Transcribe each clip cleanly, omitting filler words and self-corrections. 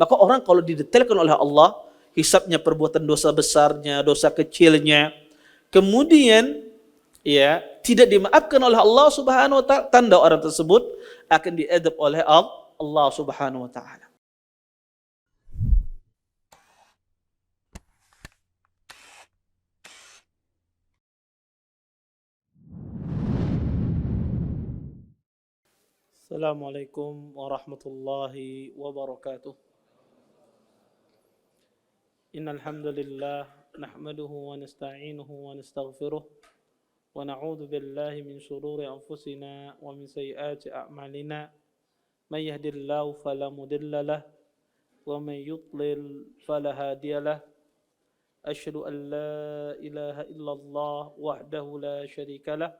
Maka orang kalau didetailkan oleh Allah, hisabnya perbuatan dosa besarnya, dosa kecilnya, kemudian ya tidak dimaafkan oleh Allah Subhanahu wa taala, tanda orang tersebut akan diadab oleh Allah Subhanahu wa taala. Assalamualaikum warahmatullahi wabarakatuh. Innal hamdalillah nahmaduhu wa nasta'inuhu wa nastaghfiruh wa na'udzu billahi min shururi anfusina wa min sayyiati a'malina. May yahdihillahu fala mudilla lahu wa may yudlil fala hadiya lahu. Asyhadu an la ilaha illallah wahdahu la syarika lahu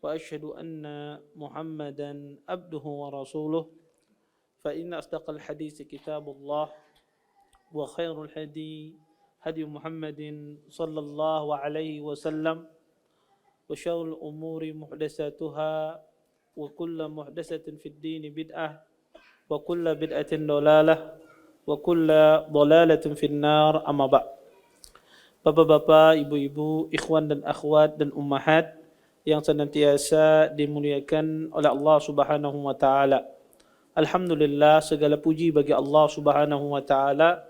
wa asyhadu anna Muhammadan abduhu wa rasuluh. Fa inna asdaqal hadits kitabullah wa khairul hadi hadi Muhammadin sallallahu alaihi wasallam wa syarrul umuri muhdatsatuha wa kullu muhdatsatin fid din bid'ah wa kullu bid'atin dalalah wa kullu dalalatin finnar. Amma ba'd. Bapak-bapak, ibu-ibu, ikhwan dan akhwat dan ummahat yang senantiasa dimuliakan oleh Allah Subhanahu wa taala. Alhamdulillah, segala puji bagi Allah Subhanahu wa taala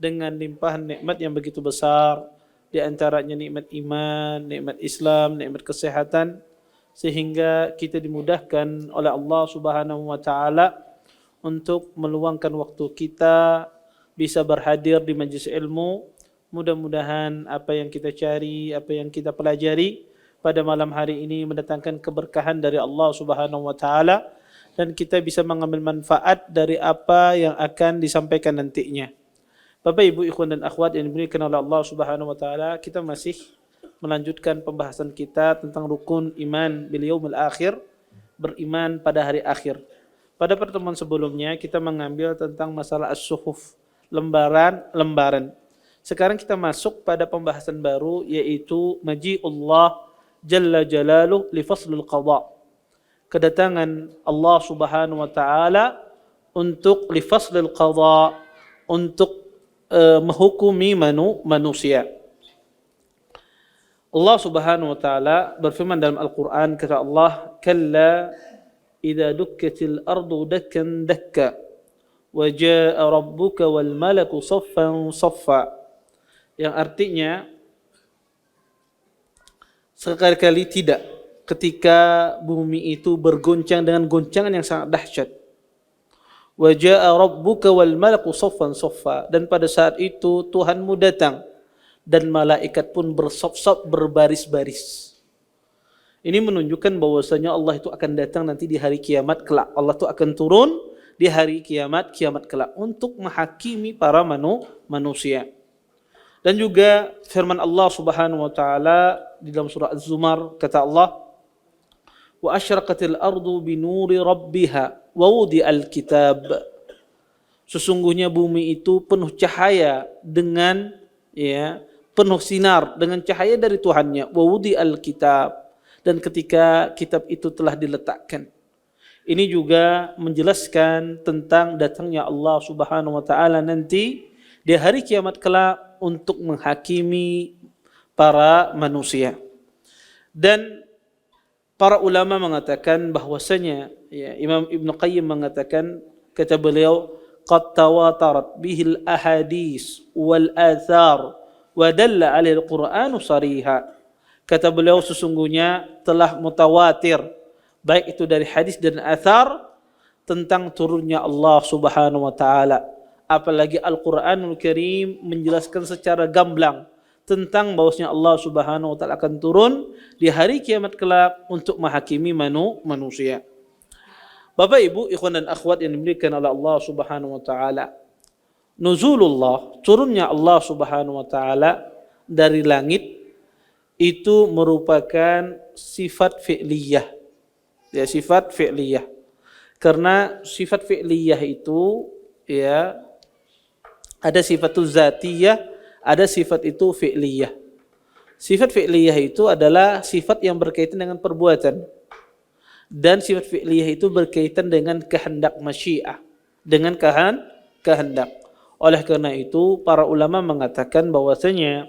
dengan limpahan nikmat yang begitu besar, di antaranya nikmat iman, nikmat Islam, nikmat kesehatan, sehingga kita dimudahkan oleh Allah Subhanahu wa taala untuk meluangkan waktu kita bisa berhadir di majelis ilmu. Mudah-mudahan apa yang kita cari, apa yang kita pelajari pada malam hari ini mendatangkan keberkahan dari Allah Subhanahu wa taala dan kita bisa mengambil manfaat dari apa yang akan disampaikan nantinya. Bapak, Ibu, ikhwan dan akhwat yang dimuliakan oleh Allah Subhanahu wa taala, kita masih melanjutkan pembahasan kita tentang rukun iman bil yaumil akhir, beriman pada hari akhir. Pada pertemuan sebelumnya kita mengambil tentang masalah as-suhuf, lembaran. Sekarang kita masuk pada pembahasan baru, yaitu maji'ullah Jalla Jalaluh li faslul qadha. Kedatangan Allah Subhanahu wa taala untuk li faslul qadha, untuk menghukumi manusia. Allah Subhanahu wa taala berfirman dalam Al-Qur'an, kata Allah, kalla idza dukkatil ardu dakkan dakka wa jaa rabbuka wal malaku saffan saffa. Yang artinya sekali-kali tidak, ketika bumi itu bergoncang dengan goncangan yang sangat dahsyat. Wa jaa rabbuka wal malaku saffan saffa, dan pada saat itu Tuhanmu datang dan malaikat pun bersaf-saf, berbaris-baris. Ini menunjukkan bahwasanya Allah itu akan datang nanti di hari kiamat kelak. Allah itu akan turun di hari kiamat kelak untuk menghakimi para manusia. Dan juga firman Allah Subhanahu wa taala di dalam surah Az-Zumar, kata Allah, wa asyraqatil ardu binuri rabbiha wa wudi'al kitab. Sesungguhnya bumi itu penuh cahaya dengan penuh sinar dengan cahaya dari Tuhannya, wa wudi'al kitab, dan ketika kitab itu telah diletakkan. Ini juga menjelaskan tentang datangnya Allah Subhanahu wa taala nanti di hari kiamat kelak untuk menghakimi para manusia. Dan para ulama mengatakan bahwasanya, Imam Ibn Qayyim mengatakan, kata beliau, qad tawatarat bihil ahadis wal athar wa dalla 'alaihi al-Qur'anu sariha. Kata beliau, sesungguhnya telah mutawatir, baik itu dari hadis dan athar, tentang turunnya Allah Subhanahu wa taala. Apalagi Al-Qur'anul Karim menjelaskan secara gamblang tentang bahwasanya Allah Subhanahu wa taala akan turun di hari kiamat kelak untuk menghakimi manusia. Bapak, Ibu, ikhwan dan akhwat yang dimuliakan oleh Allah Subhanahu wa taala, nuzulullah, turunnya Allah Subhanahu wa taala dari langit itu merupakan sifat fi'liyah. Ya, sifat fi'liyah. Karena sifat fi'liyah itu ada sifatul zatiyah, ada sifat itu fi'liyah. Sifat fi'liyah itu adalah sifat yang berkaitan dengan perbuatan. Dan sifat fi'liyah itu berkaitan dengan kehendak masyiah, dengan kehendak. Oleh karena itu, para ulama mengatakan bahwasanya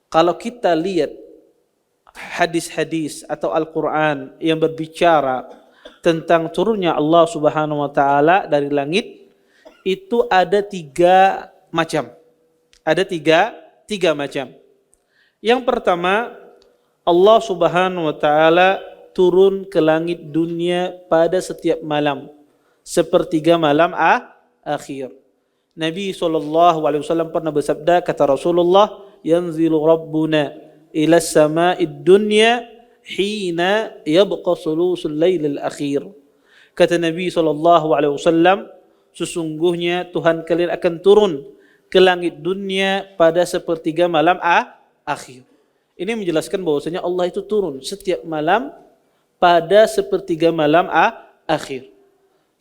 kalau kita lihat hadis-hadis atau Al-Quran yang berbicara tentang turunnya Allah Subhanahu wa Ta'ala dari langit, itu ada tiga macam. Ada tiga macam. Yang pertama, Allah Subhanahu wa Ta'ala turun ke langit dunia pada setiap malam, sepertiga malam akhir. Nabi SAW pernah bersabda, kata Rasulullah, yanzilu Rabbuna ila sama'id dunya hina yabqa sulusul lailil akhir. Kata Nabi SAW, sesungguhnya Tuhan kalian akan turun ke langit dunia pada sepertiga malam akhir. Ini menjelaskan bahwasanya Allah itu turun setiap malam pada sepertiga malam akhir.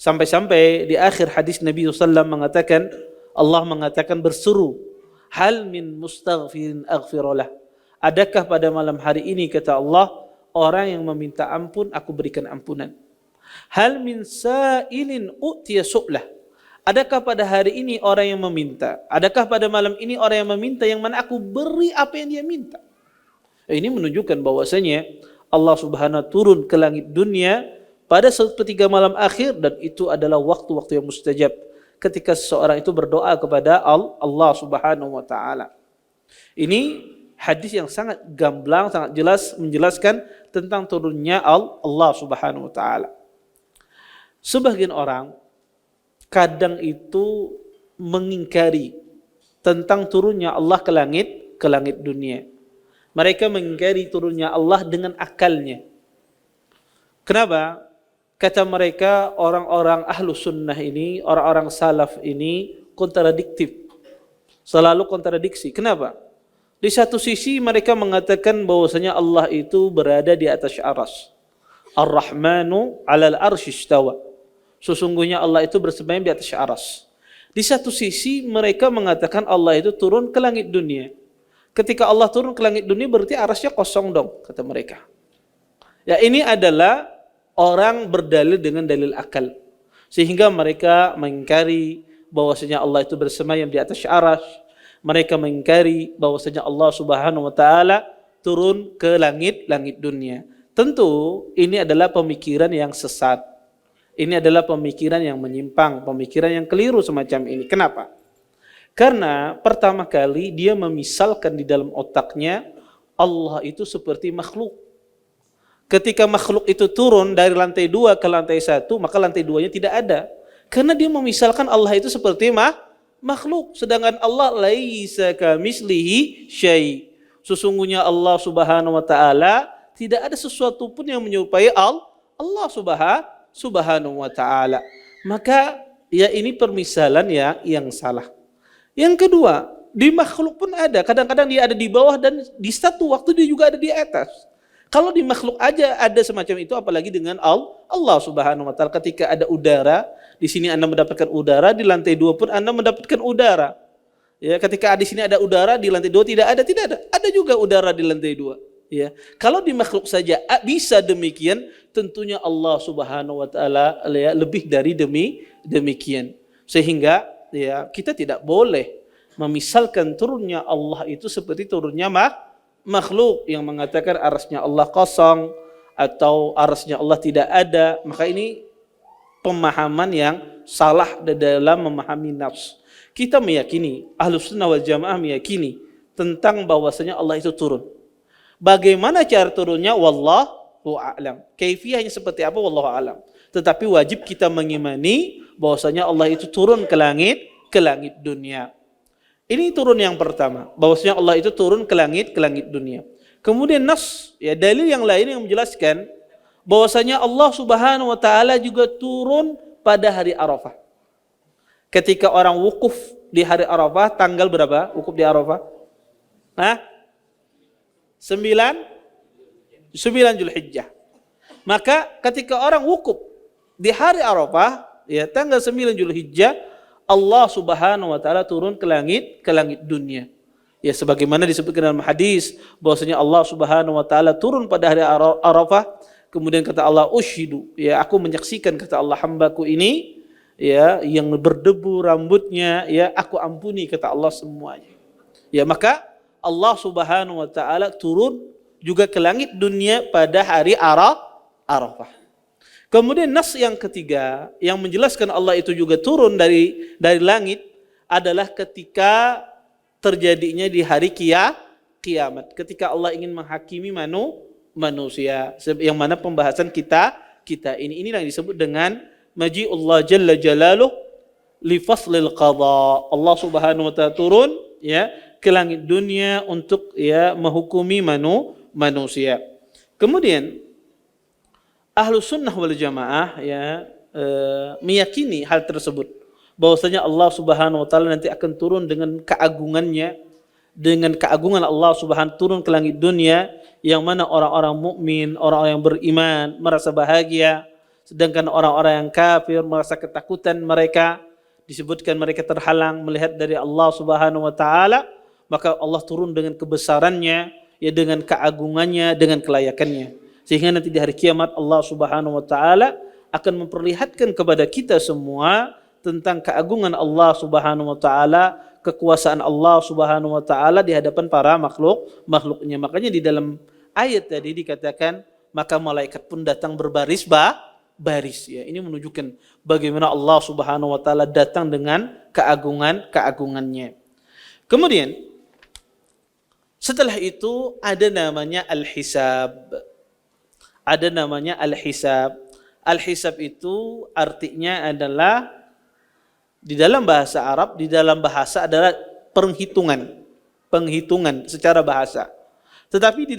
Sampai-sampai di akhir hadis Nabi SAW mengatakan, Allah mengatakan berseru, hal min mustaghfirin aghfirullah. Adakah pada malam hari ini, kata Allah, orang yang meminta ampun, aku berikan ampunan. Hal min sa'ilin u'tiya su'lah. Adakah pada hari ini orang yang meminta? Adakah pada malam ini orang yang meminta, yang mana aku beri apa yang dia minta? Ini menunjukkan bahwasanya Allah Subhanahu wa Ta'ala turun ke langit dunia pada sepertiga malam akhir, dan itu adalah waktu-waktu yang mustajab ketika seseorang itu berdoa kepada Allah Subhanahu wa Ta'ala. Ini hadis yang sangat gamblang, sangat jelas menjelaskan tentang turunnya Allah Subhanahu wa Ta'ala. Sebagian orang kadang itu mengingkari tentang turunnya Allah ke langit dunia. Mereka mengingkari turunnya Allah dengan akalnya. Kenapa? Kata mereka, orang-orang ahlu sunnah ini, orang-orang salaf ini kontradiktif. Selalu kontradiksi. Kenapa? Di satu sisi mereka mengatakan bahwasanya Allah itu berada di atas arsy. Ar-Rahmanu 'alal arsy istawa. Sesungguhnya Allah itu bersemayam di atas arsy. Di satu sisi mereka mengatakan Allah itu turun ke langit dunia. Ketika Allah turun ke langit dunia berarti arsy-nya kosong dong, kata mereka. Ya, ini adalah orang berdalil dengan dalil akal, sehingga mereka mengingkari bahwasanya Allah itu bersemayam di atas arsy. Mereka mengingkari bahwasanya Allah Subhanahu wa Ta'ala turun ke langit dunia. Tentu ini adalah pemikiran yang sesat. Ini adalah pemikiran yang menyimpang, pemikiran yang keliru semacam ini. Kenapa? Karena pertama kali dia memisalkan di dalam otaknya Allah itu seperti makhluk. Ketika makhluk itu turun dari lantai 2 ke lantai 1, maka lantai 2-nya tidak ada. Karena dia memisalkan Allah itu seperti makhluk. Sedangkan Allah laisa kamitslihi syai'. Sesungguhnya Allah Subhanahu wa Ta'ala tidak ada sesuatu pun yang menyerupai Allah Subhanahu wa Ta'ala. Maka ya ini permisalan yang salah. Yang kedua, di makhluk pun ada. Kadang-kadang dia ada di bawah dan di satu waktu dia juga ada di atas. Kalau di makhluk aja ada semacam itu, apalagi dengan Allah Subhanahu wa Ta'ala. Ketika ada udara, di sini Anda mendapatkan udara, di lantai 2 pun Anda mendapatkan udara. Ya, ketika di sini ada udara, di lantai 2 tidak ada. Ada juga udara di lantai 2. Ya. Kalau di makhluk saja bisa demikian, tentunya Allah Subhanahu wa Ta'ala ya, lebih dari demikian. Sehingga ya, kita tidak boleh memisalkan turunnya Allah itu seperti turunnya makhluk yang mengatakan arsy-nya Allah kosong atau arsy-nya Allah tidak ada. Maka ini pemahaman yang salah dalam memahami nafs. Kita meyakini, Ahlus Sunnah wal Jamaah meyakini tentang bahwasanya Allah itu turun. Bagaimana cara turunnya? Wallahu a'lam. Kaifiyahnya seperti apa? Wallahu a'lam. Tetapi wajib kita mengimani bahwasanya Allah itu turun ke langit dunia. Ini turun yang pertama, bahwasanya Allah itu turun ke langit dunia. Kemudian nas, ya dalil yang lain yang menjelaskan bahwasanya Allah Subhanahu wa Ta'ala juga turun pada hari Arafah. Ketika orang wukuf di hari Arafah, tanggal berapa wukuf di Arafah? 9 Zulhijjah. Maka ketika orang wukuf di hari Arafah, ya tanggal 9 Zulhijjah, Allah Subhanahu wa Ta'ala turun ke langit dunia. Ya sebagaimana disebutkan dalam hadis bahwasanya Allah Subhanahu wa Ta'ala turun pada hari Arafah, kemudian kata Allah, ushidu, ya aku menyaksikan, kata Allah, hambaku ini ya, yang berdebu rambutnya, ya, aku ampuni, kata Allah semuanya. Ya, maka Allah Subhanahu wa taala turun juga ke langit dunia pada hari Arafah. Kemudian nas yang ketiga yang menjelaskan Allah itu juga turun dari langit adalah ketika terjadinya di hari kiamat, ketika Allah ingin menghakimi manusia, yang mana pembahasan kita ini yang disebut dengan maji'ullah jalla jalaluh li faslil qadha. Allah Subhanahu wa taala turun, ya, ke langit dunia untuk, ya, menghukumi manusia. Kemudian Ahlus Sunnah wal Jamaah, ya, meyakini hal tersebut, bahwasanya Allah Subhanahu wa taala nanti akan turun dengan keagungannya, dengan keagungan Allah Subhanahu turun ke langit dunia, yang mana orang-orang mukmin, orang-orang yang beriman merasa bahagia, sedangkan orang-orang yang kafir merasa ketakutan, mereka disebutkan mereka terhalang melihat dari Allah Subhanahu wa taala. Maka Allah turun dengan kebesarannya, ya, dengan keagungannya, dengan kelayakannya, sehingga nanti di hari kiamat Allah Subhanahu wa taala akan memperlihatkan kepada kita semua tentang keagungan Allah Subhanahu wa taala, kekuasaan Allah Subhanahu wa taala di hadapan para makhluknya. Makanya di dalam ayat tadi dikatakan maka malaikat pun datang berbaris baris, ya. Ini menunjukkan bagaimana Allah Subhanahu wa taala datang dengan keagungannya. Kemudian setelah itu ada namanya al-hisab. Ada namanya al-hisab. Al-hisab itu artinya adalah di dalam bahasa Arab, di dalam bahasa adalah penghitungan secara bahasa. Tetapi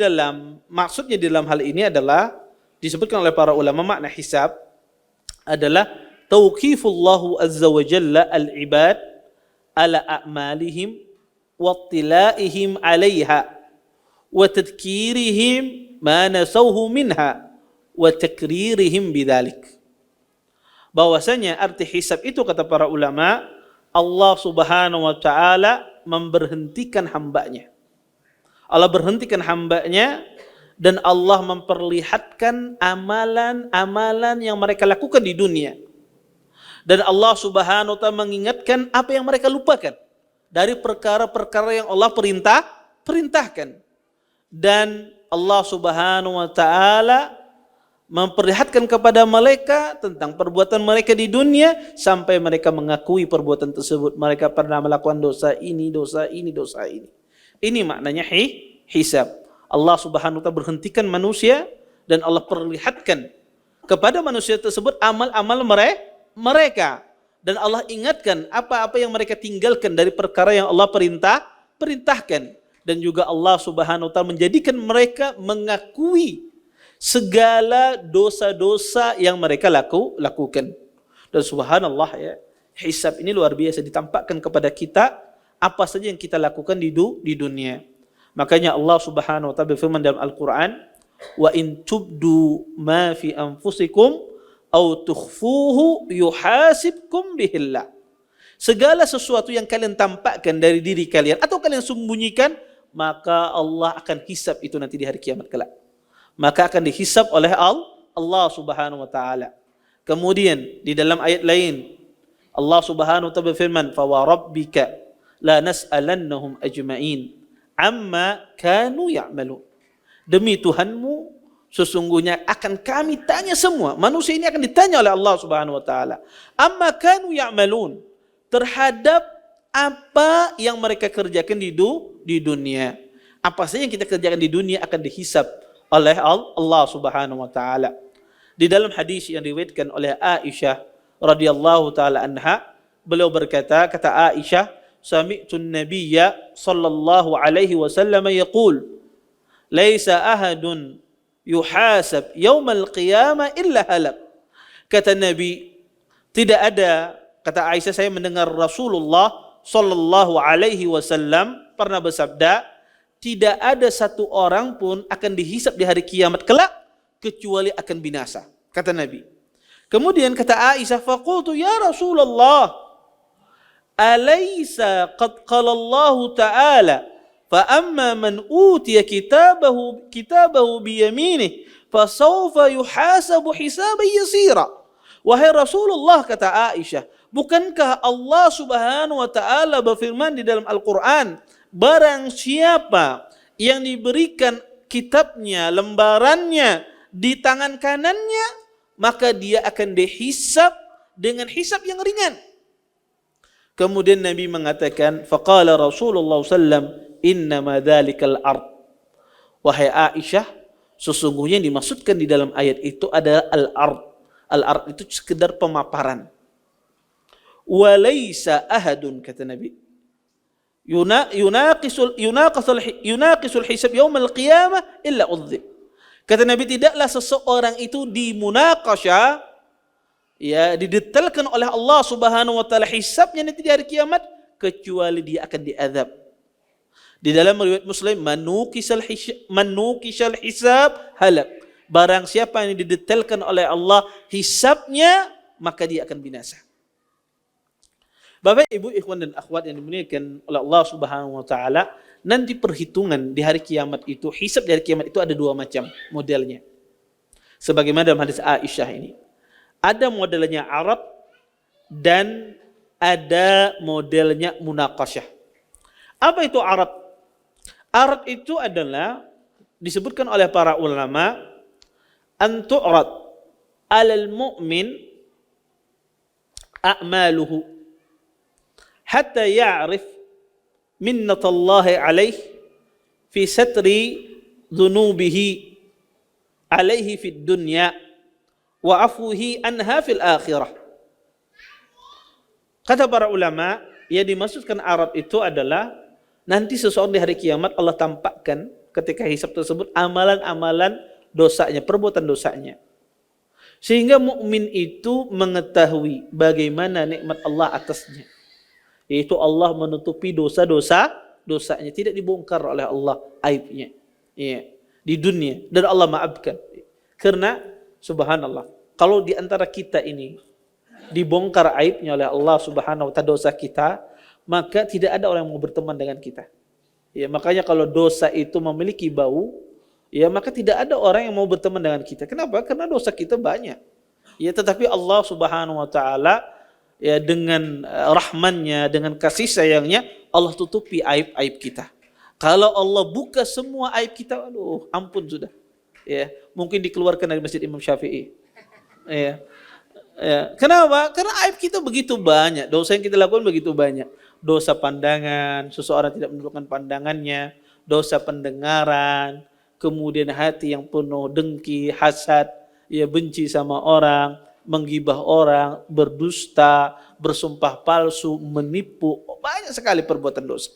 maksudnya di dalam hal ini adalah disebutkan oleh para ulama, makna hisab adalah tauqifullahu azza wa jalla al-ibad ala a'malihim wattila'ihim 'alaiha wa tadhkirihim ma nasawhu minha wa takririhim bidzalik. Bahwasanya arti hisab itu, kata para ulama, Allah Subhanahu wa taala memberhentikan hambanya. Allah berhentikan hambanya dan Allah memperlihatkan amalan-amalan yang mereka lakukan di dunia. Dan Allah Subhanahu wa taala mengingatkan apa yang mereka lupakan dari perkara-perkara yang Allah perintahkan. Dan Allah Subhanahu wa taala memperlihatkan kepada mereka tentang perbuatan mereka di dunia sampai mereka mengakui perbuatan tersebut. Mereka pernah melakukan dosa ini. Ini maknanya hisab. Allah Subhanahu wa taala berhentikan manusia dan Allah perlihatkan kepada manusia tersebut amal-amal mereka. Dan Allah ingatkan apa-apa yang mereka tinggalkan dari perkara yang Allah perintahkan. Dan juga Allah Subhanahu wa taala menjadikan mereka mengakui segala dosa-dosa yang mereka lakukan. Dan subhanallah, ya, hisab ini luar biasa, ditampakkan kepada kita apa saja yang kita lakukan di dunia. Makanya Allah Subhanahu wa taala berfirman dalam Al-Qur'an, "Wa in tubdu ma fi anfusikum aw tukhfuhu yuhasibkum bihillah." Segala sesuatu yang kalian tampakkan dari diri kalian atau kalian sembunyikan, maka Allah akan hisab itu nanti di hari kiamat kelak. Maka akan dihisab oleh Allah Subhanahu wa taala. Kemudian di dalam ayat lain Allah Subhanahu wa taala berfirman, "Fa wa rabbika la nas'alannahum ajma'in amma kanu ya'malun." Demi Tuhanmu sesungguhnya akan kami tanya semua. Manusia ini akan ditanya oleh Allah Subhanahu wa taala. Amma kanu ya'malun, terhadap apa yang mereka kerjakan di dunia. Apa saja yang kita kerjakan di dunia akan dihisab oleh Allah Subhanahu wa taala. Di dalam hadis yang diriwayatkan oleh Aisyah radhiyallahu taala anha, beliau berkata, kata Aisyah, "Sami'tu an-nabiyya sallallahu alaihi wasallam yaqul, laisa ahadun yuhasab yaumal qiyamah illa halak." Kata Nabi, tidak ada, kata Aisyah, saya mendengar Rasulullah sallallahu alaihi wasallam pernah bersabda, tidak ada satu orang pun akan dihisab di hari kiamat kelak kecuali akan binasa, kata Nabi. Kemudian kata Aisyah, faqultu ya Rasulullah, alaysa qad qala Allah ta'ala fa amma man utiya kitabahu biyaminih fasawfa yuhasabu hisaban yasira Wahai Rasulullah, kata Aisyah, bukankah Allah Subhanahu wa taala berfirman di dalam Al-Qur'an, barang siapa yang diberikan kitabnya, lembarannya di tangan kanannya, maka dia akan dihisab dengan hisab yang ringan. Kemudian Nabi mengatakan, faqala Rasulullah sallam, innama dzalikal ard. Wahai Aisyah, sesungguhnya yang dimaksudkan di dalam ayat itu adalah al-ard. Al-ard itu sekedar pemaparan. Walaysa ahadun, kata Nabi, yunaqisul hisab yaumil qiyamah illa udzib. Kata Nabi, tidaklah seseorang itu dimunaqasyah, ya, didetailkan oleh Allah Subhanahu wa taala hisabnya nanti di hari kiamat, kecuali dia akan diazab. Di dalam riwayat Muslim, manukisal hisab halak. Barang siapa yang didetailkan oleh Allah hisabnya, maka dia akan binasa. Bapak, Ibu, ikhwan dan akhwat yang dimuliakan oleh Allah Subhanahu wa taala, nanti perhitungan di hari kiamat itu, hisab di hari kiamat itu ada dua macam modelnya. Sebagaimana dalam hadis Aisyah ini. Ada modelnya Arab dan ada modelnya munaqasyah. Apa itu Arab? Arab itu adalah disebutkan oleh para ulama, an tu'rad 'alal mu'min a'maluhu hatta ya'rif minnatallahi 'alaihi fi satri dhunubihi 'alaihi fid dunya wa afuhi anha fil akhirah. Kata para ulama, yang dimaksudkan Arab itu adalah nanti seseorang di hari kiamat Allah tampakkan ketika hisab tersebut amalan-amalan dosanya, perbuatan dosanya. Sehingga mukmin itu mengetahui bagaimana nikmat Allah atasnya. Yaitu Allah menutupi dosa-dosanya, tidak dibongkar oleh Allah aibnya. Ya, di dunia, dan Allah maafkan. Karena subhanallah, kalau di antara kita ini dibongkar aibnya oleh Allah Subhanahu wa taala dosa kita, maka tidak ada orang yang mau berteman dengan kita. Ya, makanya kalau dosa itu memiliki bau, ya maka tidak ada orang yang mau berteman dengan kita. Kenapa? Karena dosa kita banyak. Ya, tetapi Allah Subhanahu wa taala, ya, dengan rahmannya, dengan kasih sayangnya, Allah tutupi aib-aib kita. Kalau Allah buka semua aib kita, aduh, ampun sudah. Ya, mungkin dikeluarkan dari Masjid Imam Syafi'i. Ya. Ya. Kenapa? Karena aib kita begitu banyak, dosa yang kita lakukan begitu banyak. Dosa pandangan, seseorang tidak menundukkan pandangannya, dosa pendengaran, kemudian hati yang penuh dengki, hasad, ya, benci sama orang, menggibah orang, berdusta, bersumpah palsu, menipu, banyak sekali perbuatan dosa.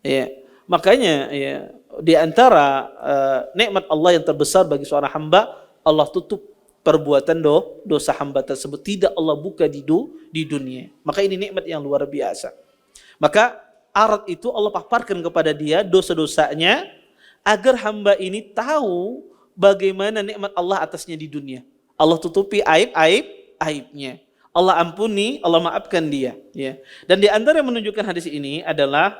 Ya, makanya, ya, di antara nikmat Allah yang terbesar bagi seorang hamba, Allah tutup perbuatan dosa hamba tersebut, tidak Allah buka di dunia. Maka ini nikmat yang luar biasa. Maka Arad itu Allah paparkan kepada dia dosa-dosanya agar hamba ini tahu bagaimana nikmat Allah atasnya di dunia. Allah tutupi aibnya. Allah ampuni, Allah maafkan dia. Ya. Dan di antara yang menunjukkan hadis ini adalah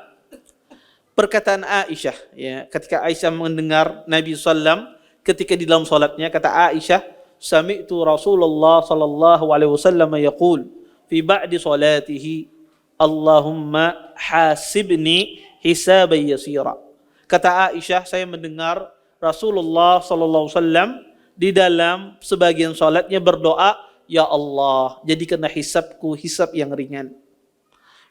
perkataan Aisyah. Ya. Ketika Aisyah mendengar Nabi SAW ketika di dalam salatnya, kata Aisyah, sami'tu Rasulullah sallallahu alaihi wasallam yaqul fi ba'di salatihi, Allahumma hasibni hisaban yasira. Kata Aisyah, saya mendengar Rasulullah sallallahu alaihi wasallam di dalam sebagian salatnya berdoa, ya Allah, jadikanlah hisabku hisab yang ringan.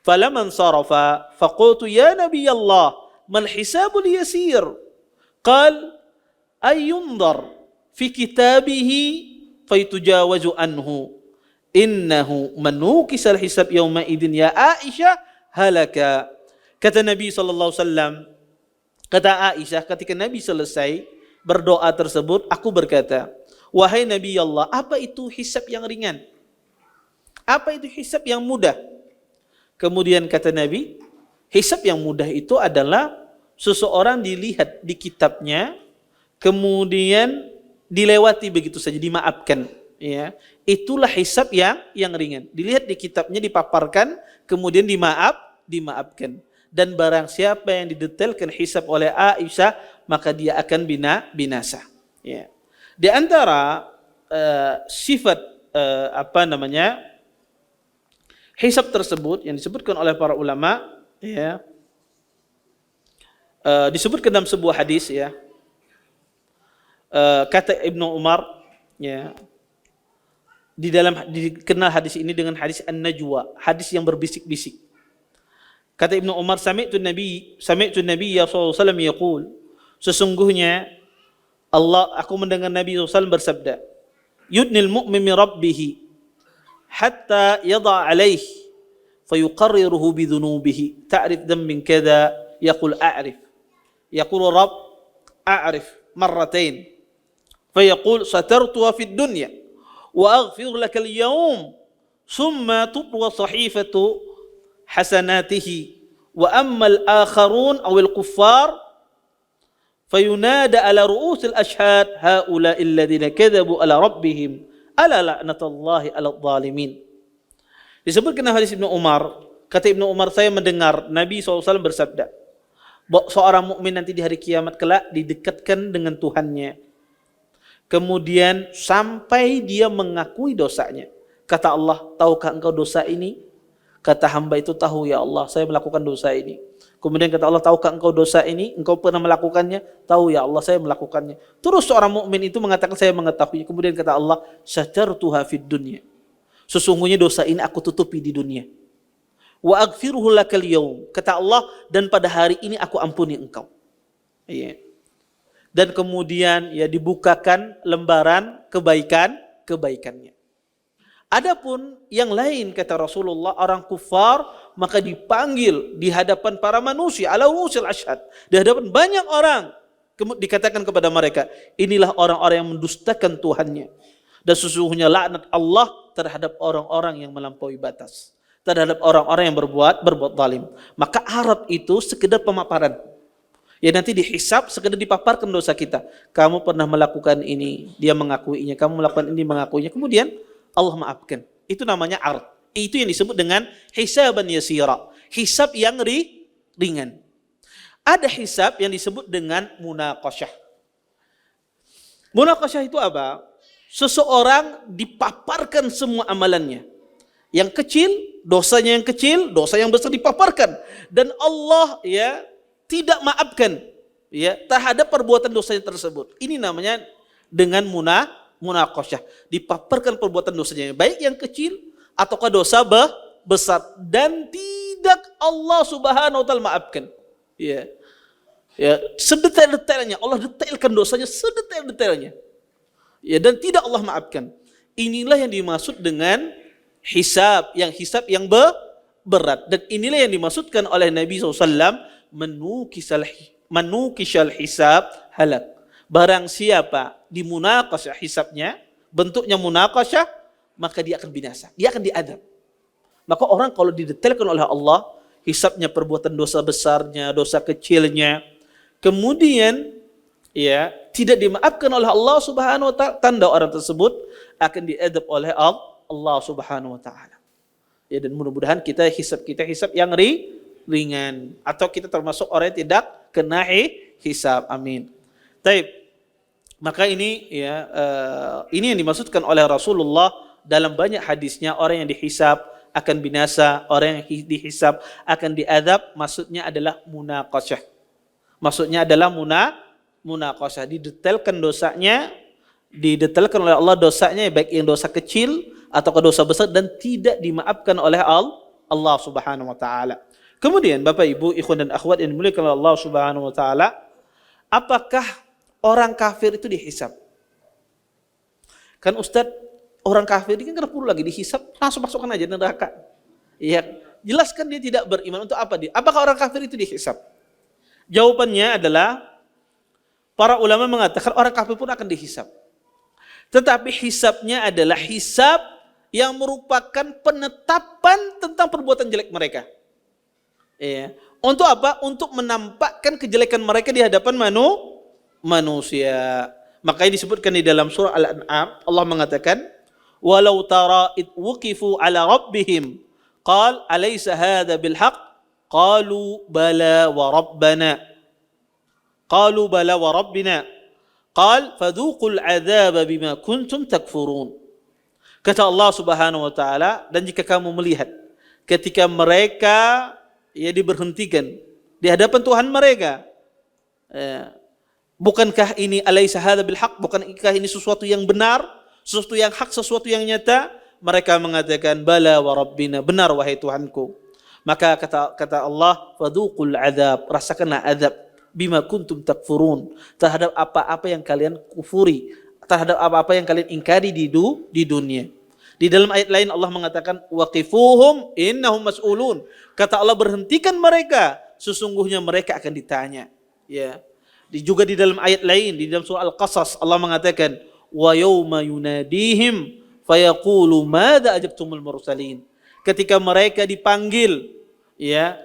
Falaman sarafa faqultu ya Nabi Allah, mal hisabul yasir? Qal ayyundar fi kitabihi faytujawazu anhu. Innahu manukisal hisab yawma idin ya Aisyah halaka. Kata Nabi sallallahu alaihi wasallam, kata Aisyah, ketika Nabi selesai berdoa tersebut, aku berkata, wahai Nabi Allah, apa itu hisab yang ringan? Apa itu hisab yang mudah? Kemudian kata Nabi, hisab yang mudah itu adalah seseorang dilihat di kitabnya, kemudian dilewati begitu saja, dimaafkan. Ya, itulah hisab yang ringan. Dilihat di kitabnya, dipaparkan, kemudian dimaafkan. Dan barang siapa yang didetailkan hisab oleh Aisyah, maka dia akan binasa. Ya. Di antara sifat hisab tersebut yang disebutkan oleh para ulama, ya, disebutkan dalam sebuah hadis, ya, kata Ibnu Umar, ya, dikenal hadis ini dengan hadis an-najwa, hadis yang berbisik-bisik. Kata Ibnu Umar, sami'tu Nabi sallallahu alaihi wasallam yaqul, sesungguhnya aku mendengar Nabi SAW bersabda, yudnil mu'min min rabbih hatta yada' alaih fayuqarriruhu bidhunubihi ta'rif dhanbin kadha yaqul a'rif yaqul rabb a'rif marratain fayaqul satartuha fid dunya wa aghfir laka al-yawm thumma tutwa sahifatu hasanatihi wa amma al-akharun aw al-kuffar fayunada ala ru'usil ashhad haula alladhina kadzabu ala rabbihim ala la'natullahi ala zalimin. Disebutkan hadis Ibnu Umar, kata Ibnu Umar, saya mendengar Nabi SAW bersabda, seorang mukmin nanti di hari kiamat kelak didekatkan dengan Tuhannya, kemudian sampai dia mengakui dosanya. Kata Allah, tahukah engkau dosa ini? Kata hamba itu, tahu ya Allah, saya melakukan dosa ini. Kemudian kata Allah, tahukah engkau dosa ini? Engkau pernah melakukannya? Tahu ya Allah, saya melakukannya. Terus seorang mukmin itu mengatakan, saya mengetahui. Kemudian kata Allah, satartuha fid dunya. Sesungguhnya dosa ini aku tutupi di dunia. Wa aghfiruhu lakal yaum. Kata Allah, dan pada hari ini aku ampuni engkau. Iya. Dan kemudian ya dibukakan lembaran kebaikannya. Adapun yang lain, kata Rasulullah, orang kufar maka dipanggil di hadapan para manusia, ala ru'usil ashhad, di hadapan banyak orang, dikatakan kepada mereka, inilah orang-orang yang mendustakan Tuhannya, dan sesungguhnya laknat Allah terhadap orang-orang yang melampaui batas, terhadap orang-orang yang berbuat zalim. Maka Arab itu sekedar pemaparan. Ya, nanti dihisab sekedar dipaparkan dosa kita. Kamu pernah melakukan ini, dia mengakuinya. Kamu melakukan ini, mengakuinya. Kemudian Allah maafkan. Itu namanya ard. Itu yang disebut dengan hisaban yasira. Hisab yang ringan. Ada hisab yang disebut dengan munaqasyah. Munaqasyah itu apa? Seseorang dipaparkan semua amalannya. Yang kecil, dosanya yang kecil, dosa yang besar dipaparkan. Dan Allah ya tidak maafkan ya terhadap perbuatan dosanya tersebut. Ini namanya dengan munaqasyah, dipaparkan perbuatan dosanya, baik yang kecil ataukah dosa besar, dan tidak Allah Subhanahu wa taala maafkan. Ya. Ya, sedetail-detailnya Allah detailkan dosanya sedetail-detailnya. Ya, dan tidak Allah maafkan. Inilah yang dimaksud dengan hisab yang berat, dan inilah yang dimaksudkan oleh Nabi SAW, menukishal hisab halak. Barang siapa dimunaqasyah hisabnya, bentuknya munaqasyah, maka dia akan binasa, dia akan diadab. Maka orang kalau didetailkan oleh Allah hisabnya, perbuatan dosa besarnya, dosa kecilnya, kemudian ya tidak dimaafkan oleh Allah Subhanahu wa taala, tanda orang tersebut akan diadab oleh Allah Subhanahu wa taala. Ya, dan mudah-mudahan kita hisab yang ringan, atau kita termasuk orang yang tidak kena hisab. Amin. Taib. Maka ini ya ini yang dimaksudkan oleh Rasulullah dalam banyak hadisnya, orang yang dihisab akan binasa, orang yang dihisab akan diadab, maksudnya adalah munaqasyah. Maksudnya adalah munaqasyah, didetailkan dosanya, didetailkan oleh Allah dosanya, baik yang dosa kecil atau dosa besar, dan tidak dimaafkan oleh Allah Subhanahu wa taala. Kemudian Bapak Ibu, ikhwan dan akhwat yang dimuliakan oleh Allah Subhanahu wa taala, apakah orang kafir itu dihisab? Kan Ustadz, orang kafir ini kan perlu lagi dihisab, langsung masukkan aja neraka. Iya, jelaskan dia tidak beriman, untuk apa dia? Apakah orang kafir itu dihisab? Jawabannya adalah para ulama mengatakan orang kafir pun akan dihisab. Tetapi hisabnya adalah hisab yang merupakan penetapan tentang perbuatan jelek mereka. Ya. Untuk apa? Untuk menampakkan kejelekan mereka di hadapan manusia. Makanya disebutkan di dalam surah Al-An'am, Allah mengatakan, "Walau tara id wuqifu ala rabbihim, qal alaysa hadha bil haqq? Qalu bala wa rabbana. Qalu bala wa rabbina. Qal fadhuqul 'adzaba bima kuntum takfurun." Kata Allah Subhanahu wa taala, dan jika kamu melihat ketika mereka diberhentikan di hadapan Tuhan mereka, bukankah ini alaysa hadza bil haq? Bukankah ini sesuatu yang benar, sesuatu yang hak, sesuatu yang nyata? Mereka mengatakan bala wa rabbina, benar wahai Tuhanku. Maka kata Allah, fadhuqul adzab, rasakanlah azab, bima kuntum takfurun, terhadap apa-apa yang kalian kufuri, terhadap apa-apa yang kalian ingkari di dunia. Di dalam ayat lain Allah mengatakan waqifuhum innahum mas'ulun. Kata Allah, berhentikan mereka, sesungguhnya mereka akan ditanya. Ya. Juga di dalam ayat lain, di dalam surah Al-Qasas Allah mengatakan wa yauma yunadihim fayaqulu madza ajabtumul mursalin. Ketika mereka dipanggil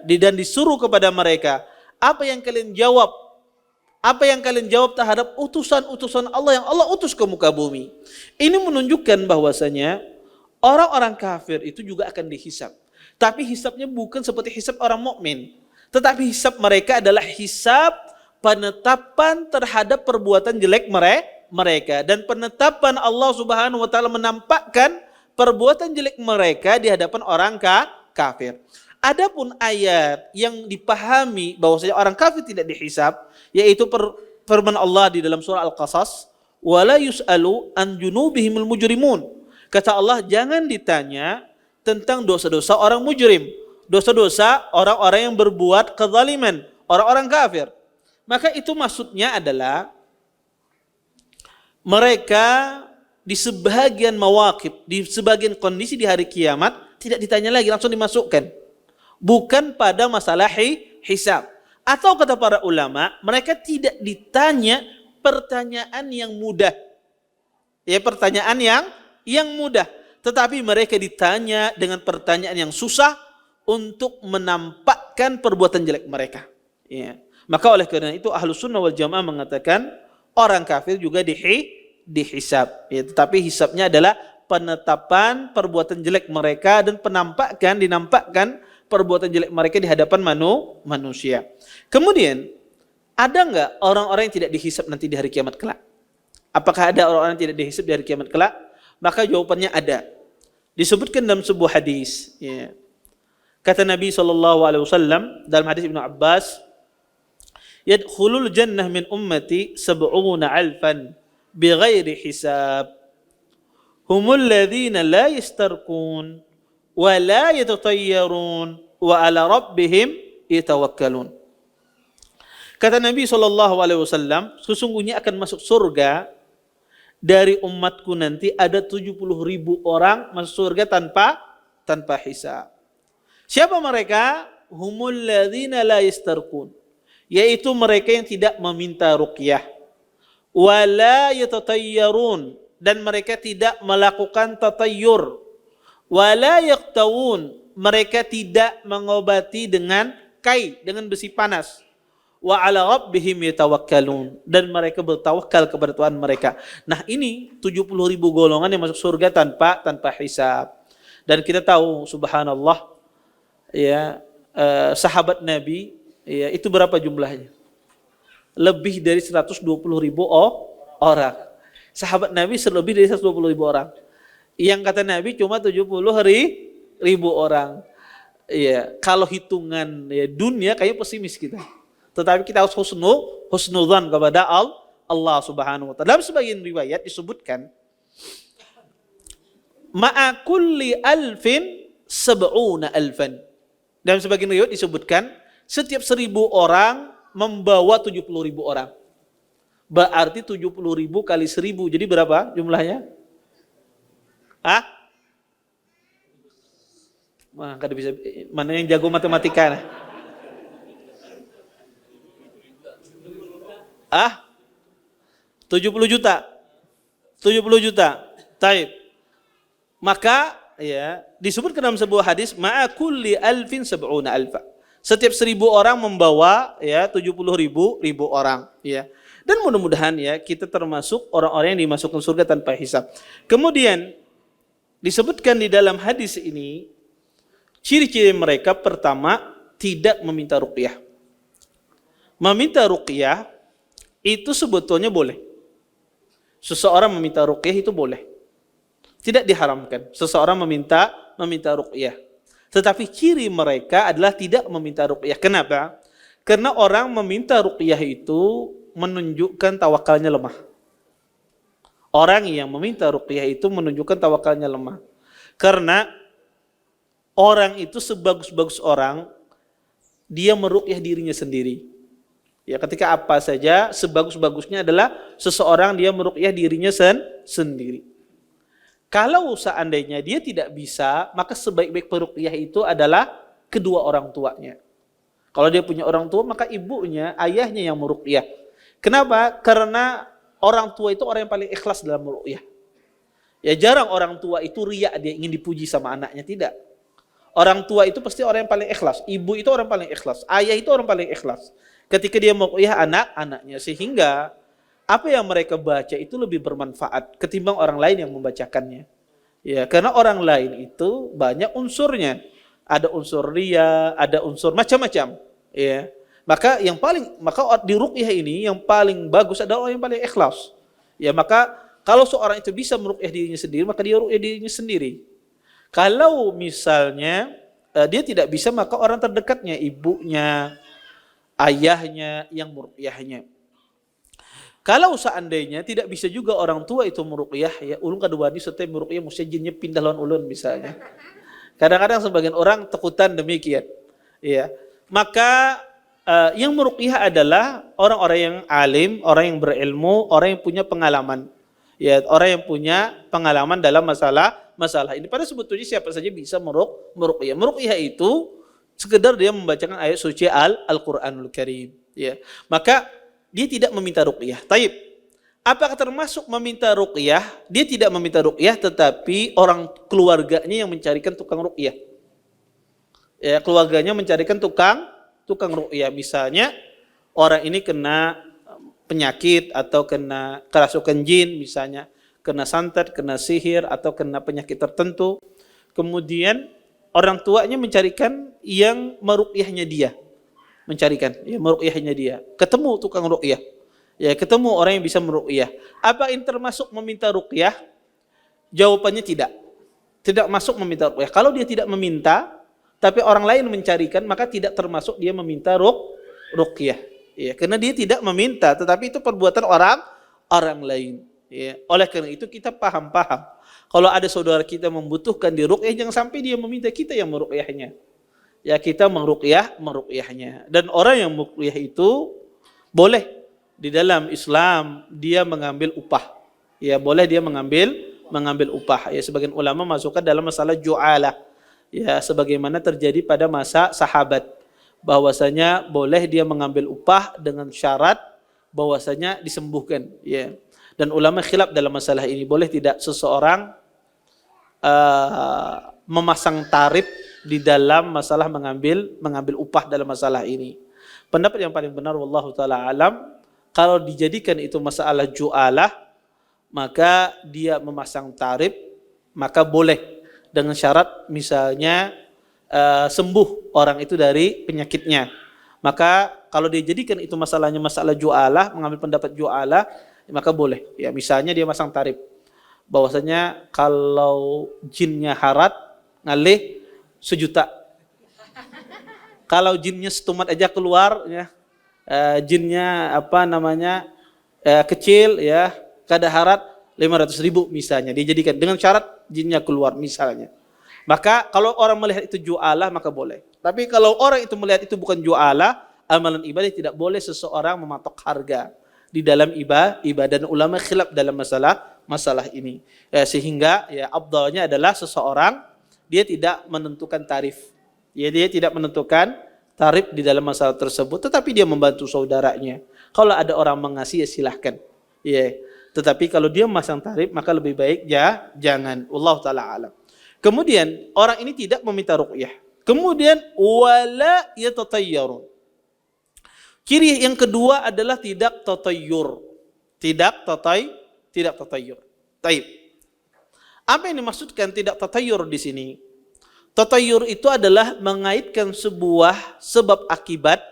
dan disuruh kepada mereka, apa yang kalian jawab? Apa yang kalian jawab terhadap utusan-utusan Allah yang Allah utus ke muka bumi? Ini menunjukkan bahwasanya orang-orang kafir itu juga akan dihisab. Tapi hisabnya bukan seperti hisab orang mukmin. Tetapi hisab mereka adalah hisab penetapan terhadap perbuatan jelek mereka. Dan penetapan Allah Subhanahu wa taala menampakkan perbuatan jelek mereka di hadapan orang kafir. Adapun ayat yang dipahami bahwasanya orang kafir tidak dihisab, yaitu firman Allah di dalam surah Al-Qasas, wala yus'alu an junubihimul mujrimun. Kata Allah, jangan ditanya tentang dosa-dosa orang mujrim, dosa-dosa orang-orang yang berbuat kezaliman, orang-orang kafir. Maka itu maksudnya adalah mereka di sebagian mawaqif, di sebagian kondisi di hari kiamat tidak ditanya lagi, langsung dimasukkan. Bukan pada masalah hisab. Atau kata para ulama, mereka tidak ditanya pertanyaan yang mudah. Ya, pertanyaan yang mudah, tetapi mereka ditanya dengan pertanyaan yang susah untuk menampakkan perbuatan jelek mereka. Ya. Maka oleh karena itu Ahlus Sunnah wal Jamaah mengatakan orang kafir juga dihisab, ya, tetapi hisabnya adalah penetapan perbuatan jelek mereka dan dinampakkan perbuatan jelek mereka di hadapan manusia. Kemudian ada enggak orang-orang yang tidak dihisab nanti di hari kiamat kelak? Apakah ada orang-orang yang tidak dihisab di hari kiamat kelak? Maka jawabannya ada. Disebutkan dalam sebuah hadis, ya. Kata Nabi SAW dalam hadis Ibnu Abbas, yadkhulul jannah min ummati 70,000 bighairi hisab. Humul ladzina la yastarqun wa la yatatayyarun wa ala rabbihim yatawakkalun. Kata Nabi SAW, sesungguhnya akan masuk surga dari umatku nanti ada 70.000 orang masuk surga tanpa hisab. Siapa mereka? Humul ladzina la yastarqun, yaitu mereka yang tidak meminta ruqyah, wala yatatayyarun, dan mereka tidak melakukan tatayyur, wala yaqtawun, mereka tidak mengobati dengan besi panas, wa ala rabbihim yatawakkalun, dan mereka bertawakal kepada Tuhan mereka. Nah, ini 70.000 golongan yang masuk surga tanpa hisab. Dan kita tahu subhanallah, ya, sahabat Nabi, ya, itu berapa jumlahnya? Lebih dari 120.000 orang. Sahabat Nabi lebih dari 120.000 orang. Yang kata Nabi cuma 70.000 orang. Ya, kalau hitungan dunia kayaknya pesimis kita. Tetapi kita harus husnudzan kepada Allah Subhanahu wa taala. Dalam sebagian riwayat disebutkan ma'a kulli alfin 70,000. Dalam sebagian riwayat disebutkan setiap 1.000 orang membawa 70.000 orang. Berarti 70.000 kali 1.000, jadi berapa jumlahnya? Kada bisa, mana yang jago matematika? 70 juta. 70 juta. Taib. Maka ya disebutkan dalam sebuah hadis ma'a kulli alfin 70,000. Setiap 1.000 orang membawa 70.000 orang, ya. Dan mudah-mudahan ya kita termasuk orang-orang yang dimasukkan surga tanpa hisab. Kemudian disebutkan di dalam hadis ini ciri-ciri mereka, pertama tidak meminta ruqyah. Meminta ruqyah itu sebetulnya boleh. Seseorang meminta ruqyah itu boleh. Tidak diharamkan seseorang meminta ruqyah. Tetapi ciri mereka adalah tidak meminta ruqyah. Kenapa? Karena orang meminta ruqyah itu menunjukkan tawakalnya lemah. Orang yang meminta ruqyah itu menunjukkan tawakalnya lemah. Karena orang itu sebagus-bagus orang, dia meruqyah dirinya sendiri. Ya, ketika apa saja sebagus-bagusnya adalah seseorang dia meruqyah dirinya sendiri. Kalau seandainya dia tidak bisa, maka sebaik-baik peruqyah itu adalah kedua orang tuanya. Kalau dia punya orang tua, maka ibunya, ayahnya yang meruqyah. Kenapa? Karena orang tua itu orang yang paling ikhlas dalam meruqyah. Ya jarang orang tua itu riya, dia ingin dipuji sama anaknya, tidak. Orang tua itu pasti orang yang paling ikhlas. Ibu itu orang paling ikhlas. Ayah itu orang paling ikhlas. Ketika dia meruqyah anak-anaknya, sehingga apa yang mereka baca itu lebih bermanfaat ketimbang orang lain yang membacakannya. Ya, karena orang lain itu banyak unsurnya. Ada unsur riya, ada unsur macam-macam. Ya. Maka di ruqyah ini yang paling bagus adalah orang yang paling ikhlas. Ya, maka kalau seorang itu bisa meruqyah dirinya sendiri, maka dia ruqyah dirinya sendiri. Kalau misalnya dia tidak bisa, maka orang terdekatnya, ibunya, ayahnya yang meruqyahnya. Kalau seandainya tidak bisa juga orang tua itu meruqyah, ya ulun kadua serta meruqyah mesti jinnya pindah lawan ulun misalnya. Kadang-kadang sebagian orang takutan demikian. Ya. Maka yang meruqyah adalah orang-orang yang alim, orang yang berilmu, orang yang punya pengalaman. Ya, orang yang punya pengalaman dalam masalah ini. Padahal sebetulnya siapa saja bisa meruqyah. Meruqyah itu sekedar dia membacakan ayat suci Al-Qur'anul Karim. Ya. Maka dia tidak meminta ruqyah. Taib. Apakah termasuk meminta ruqyah? Dia tidak meminta ruqyah, tetapi orang keluarganya yang mencarikan tukang ruqyah. Ya, keluarganya mencarikan tukang ruqyah. Misalnya orang ini kena penyakit atau kena kerasukan jin misalnya, kena santet, kena sihir atau kena penyakit tertentu. Kemudian orang tuanya mencarikan yang meruqyahnya dia. Meruqyahnya dia. Ketemu tukang ruqyah. Ya, ketemu orang yang bisa meruqyah. Apa ini termasuk meminta ruqyah? Jawabannya tidak. Tidak masuk meminta ruqyah. Kalau dia tidak meminta, tapi orang lain mencarikan, maka tidak termasuk dia meminta ruqyah. Ya, karena dia tidak meminta, tetapi itu perbuatan orang lain. Ya, oleh karena itu kita paham. Kalau ada saudara kita membutuhkan di ruqyah, jangan sampai dia meminta, kita yang meruqyahnya. Ya, kita meruqyahnya. Dan orang yang meruqyah itu boleh di dalam Islam dia mengambil upah. Ya, boleh dia mengambil upah. Ya, sebagian ulama masukkan dalam masalah ju'alah. Ya, sebagaimana terjadi pada masa sahabat, bahwasanya boleh dia mengambil upah dengan syarat bahwasanya disembuhkan. Ya. Dan ulama khilaf dalam masalah ini, boleh tidak seseorang memasang tarif di dalam masalah mengambil upah dalam masalah ini. Pendapat yang paling benar wallahu taala alam, kalau dijadikan itu masalah ju'alah, maka dia memasang tarif, maka boleh dengan syarat misalnya sembuh orang itu dari penyakitnya. Maka kalau dijadikan itu masalahnya masalah ju'alah, mengambil pendapat ju'alah, maka boleh. Ya, misalnya dia masang tarif bahwasanya kalau jinnya harat ngalih 1 juta. Kalau jinnya setumat aja keluar, ya, jinnya kecil, ya, kada harat 500.000 misalnya, dijadikan dengan syarat jinnya keluar misalnya. Maka kalau orang melihat itu ju'alah, maka boleh. Tapi kalau orang itu melihat itu bukan ju'alah, amalan ibadah, tidak boleh seseorang mematok harga di dalam ibadah. Dan ulama khilaf dalam masalah ini. Ya, sehingga ya afdalnya adalah seseorang dia tidak menentukan tarif. Ya, dia tidak menentukan tarif di dalam masalah tersebut, tetapi dia membantu saudaranya. Kalau ada orang mengasih, ya silahkan. Ya, tetapi kalau dia memasang tarif, maka lebih baik jangan. Wallahu taala alam. Kemudian orang ini tidak meminta ruqyah. Kemudian wala yatatayyarun. Ciri yang kedua adalah tidak tatayyur. Tidak tatayyur. Taib. Apa yang dimaksudkan tidak tatayyur di sini? Tatayyur itu adalah mengaitkan sebuah sebab akibat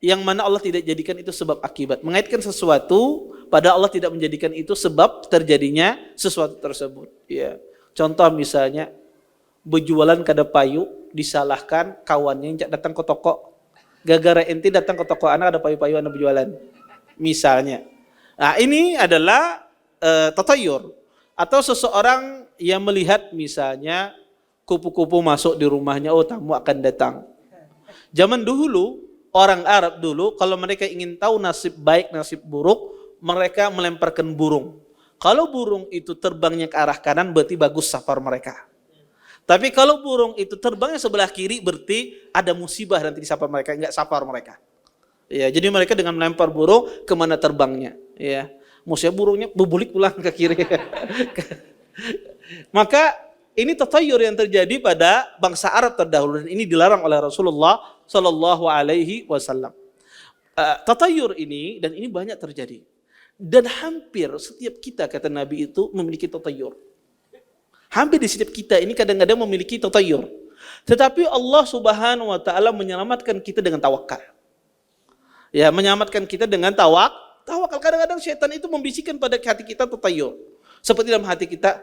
yang mana Allah tidak jadikan itu sebab akibat. Mengaitkan sesuatu padahal Allah tidak menjadikan itu sebab terjadinya sesuatu tersebut. Ya. Contoh misalnya berjualan kada payu disalahkan kawannya yang datang ke toko. Gara-gara ente datang ke toko anak ada payu-payu anak berjualan. Misalnya. Nah, ini adalah tatayur. Atau seseorang yang melihat misalnya kupu-kupu masuk di rumahnya, oh tamu akan datang. Zaman dulu, orang Arab dulu, kalau mereka ingin tahu nasib baik, nasib buruk, mereka melemparkan burung. Kalau burung itu terbangnya ke arah kanan, berarti bagus safar mereka. Tapi kalau burung itu terbangnya sebelah kiri, berarti ada musibah nanti di safar mereka, enggak safar mereka. Ya, jadi mereka dengan melempar burung kemana terbangnya. Ya, maksudnya burungnya berbulik pulang ke kiri. Maka ini tatayur yang terjadi pada bangsa Arab terdahulu dan ini dilarang oleh Rasulullah Sallallahu Alaihi Wasallam. Tatayur ini dan ini banyak terjadi dan hampir setiap kita kata Nabi itu memiliki tatayur. Hampir di setiap kita ini kadang-kadang memiliki tatayur. Tetapi Allah Subhanahu Wa Taala menyelamatkan kita dengan tawakal. Ya, menyelamatkan kita dengan tawakal. Kadang-kadang syaitan itu membisikkan pada hati kita tatayur. Seperti dalam hati kita,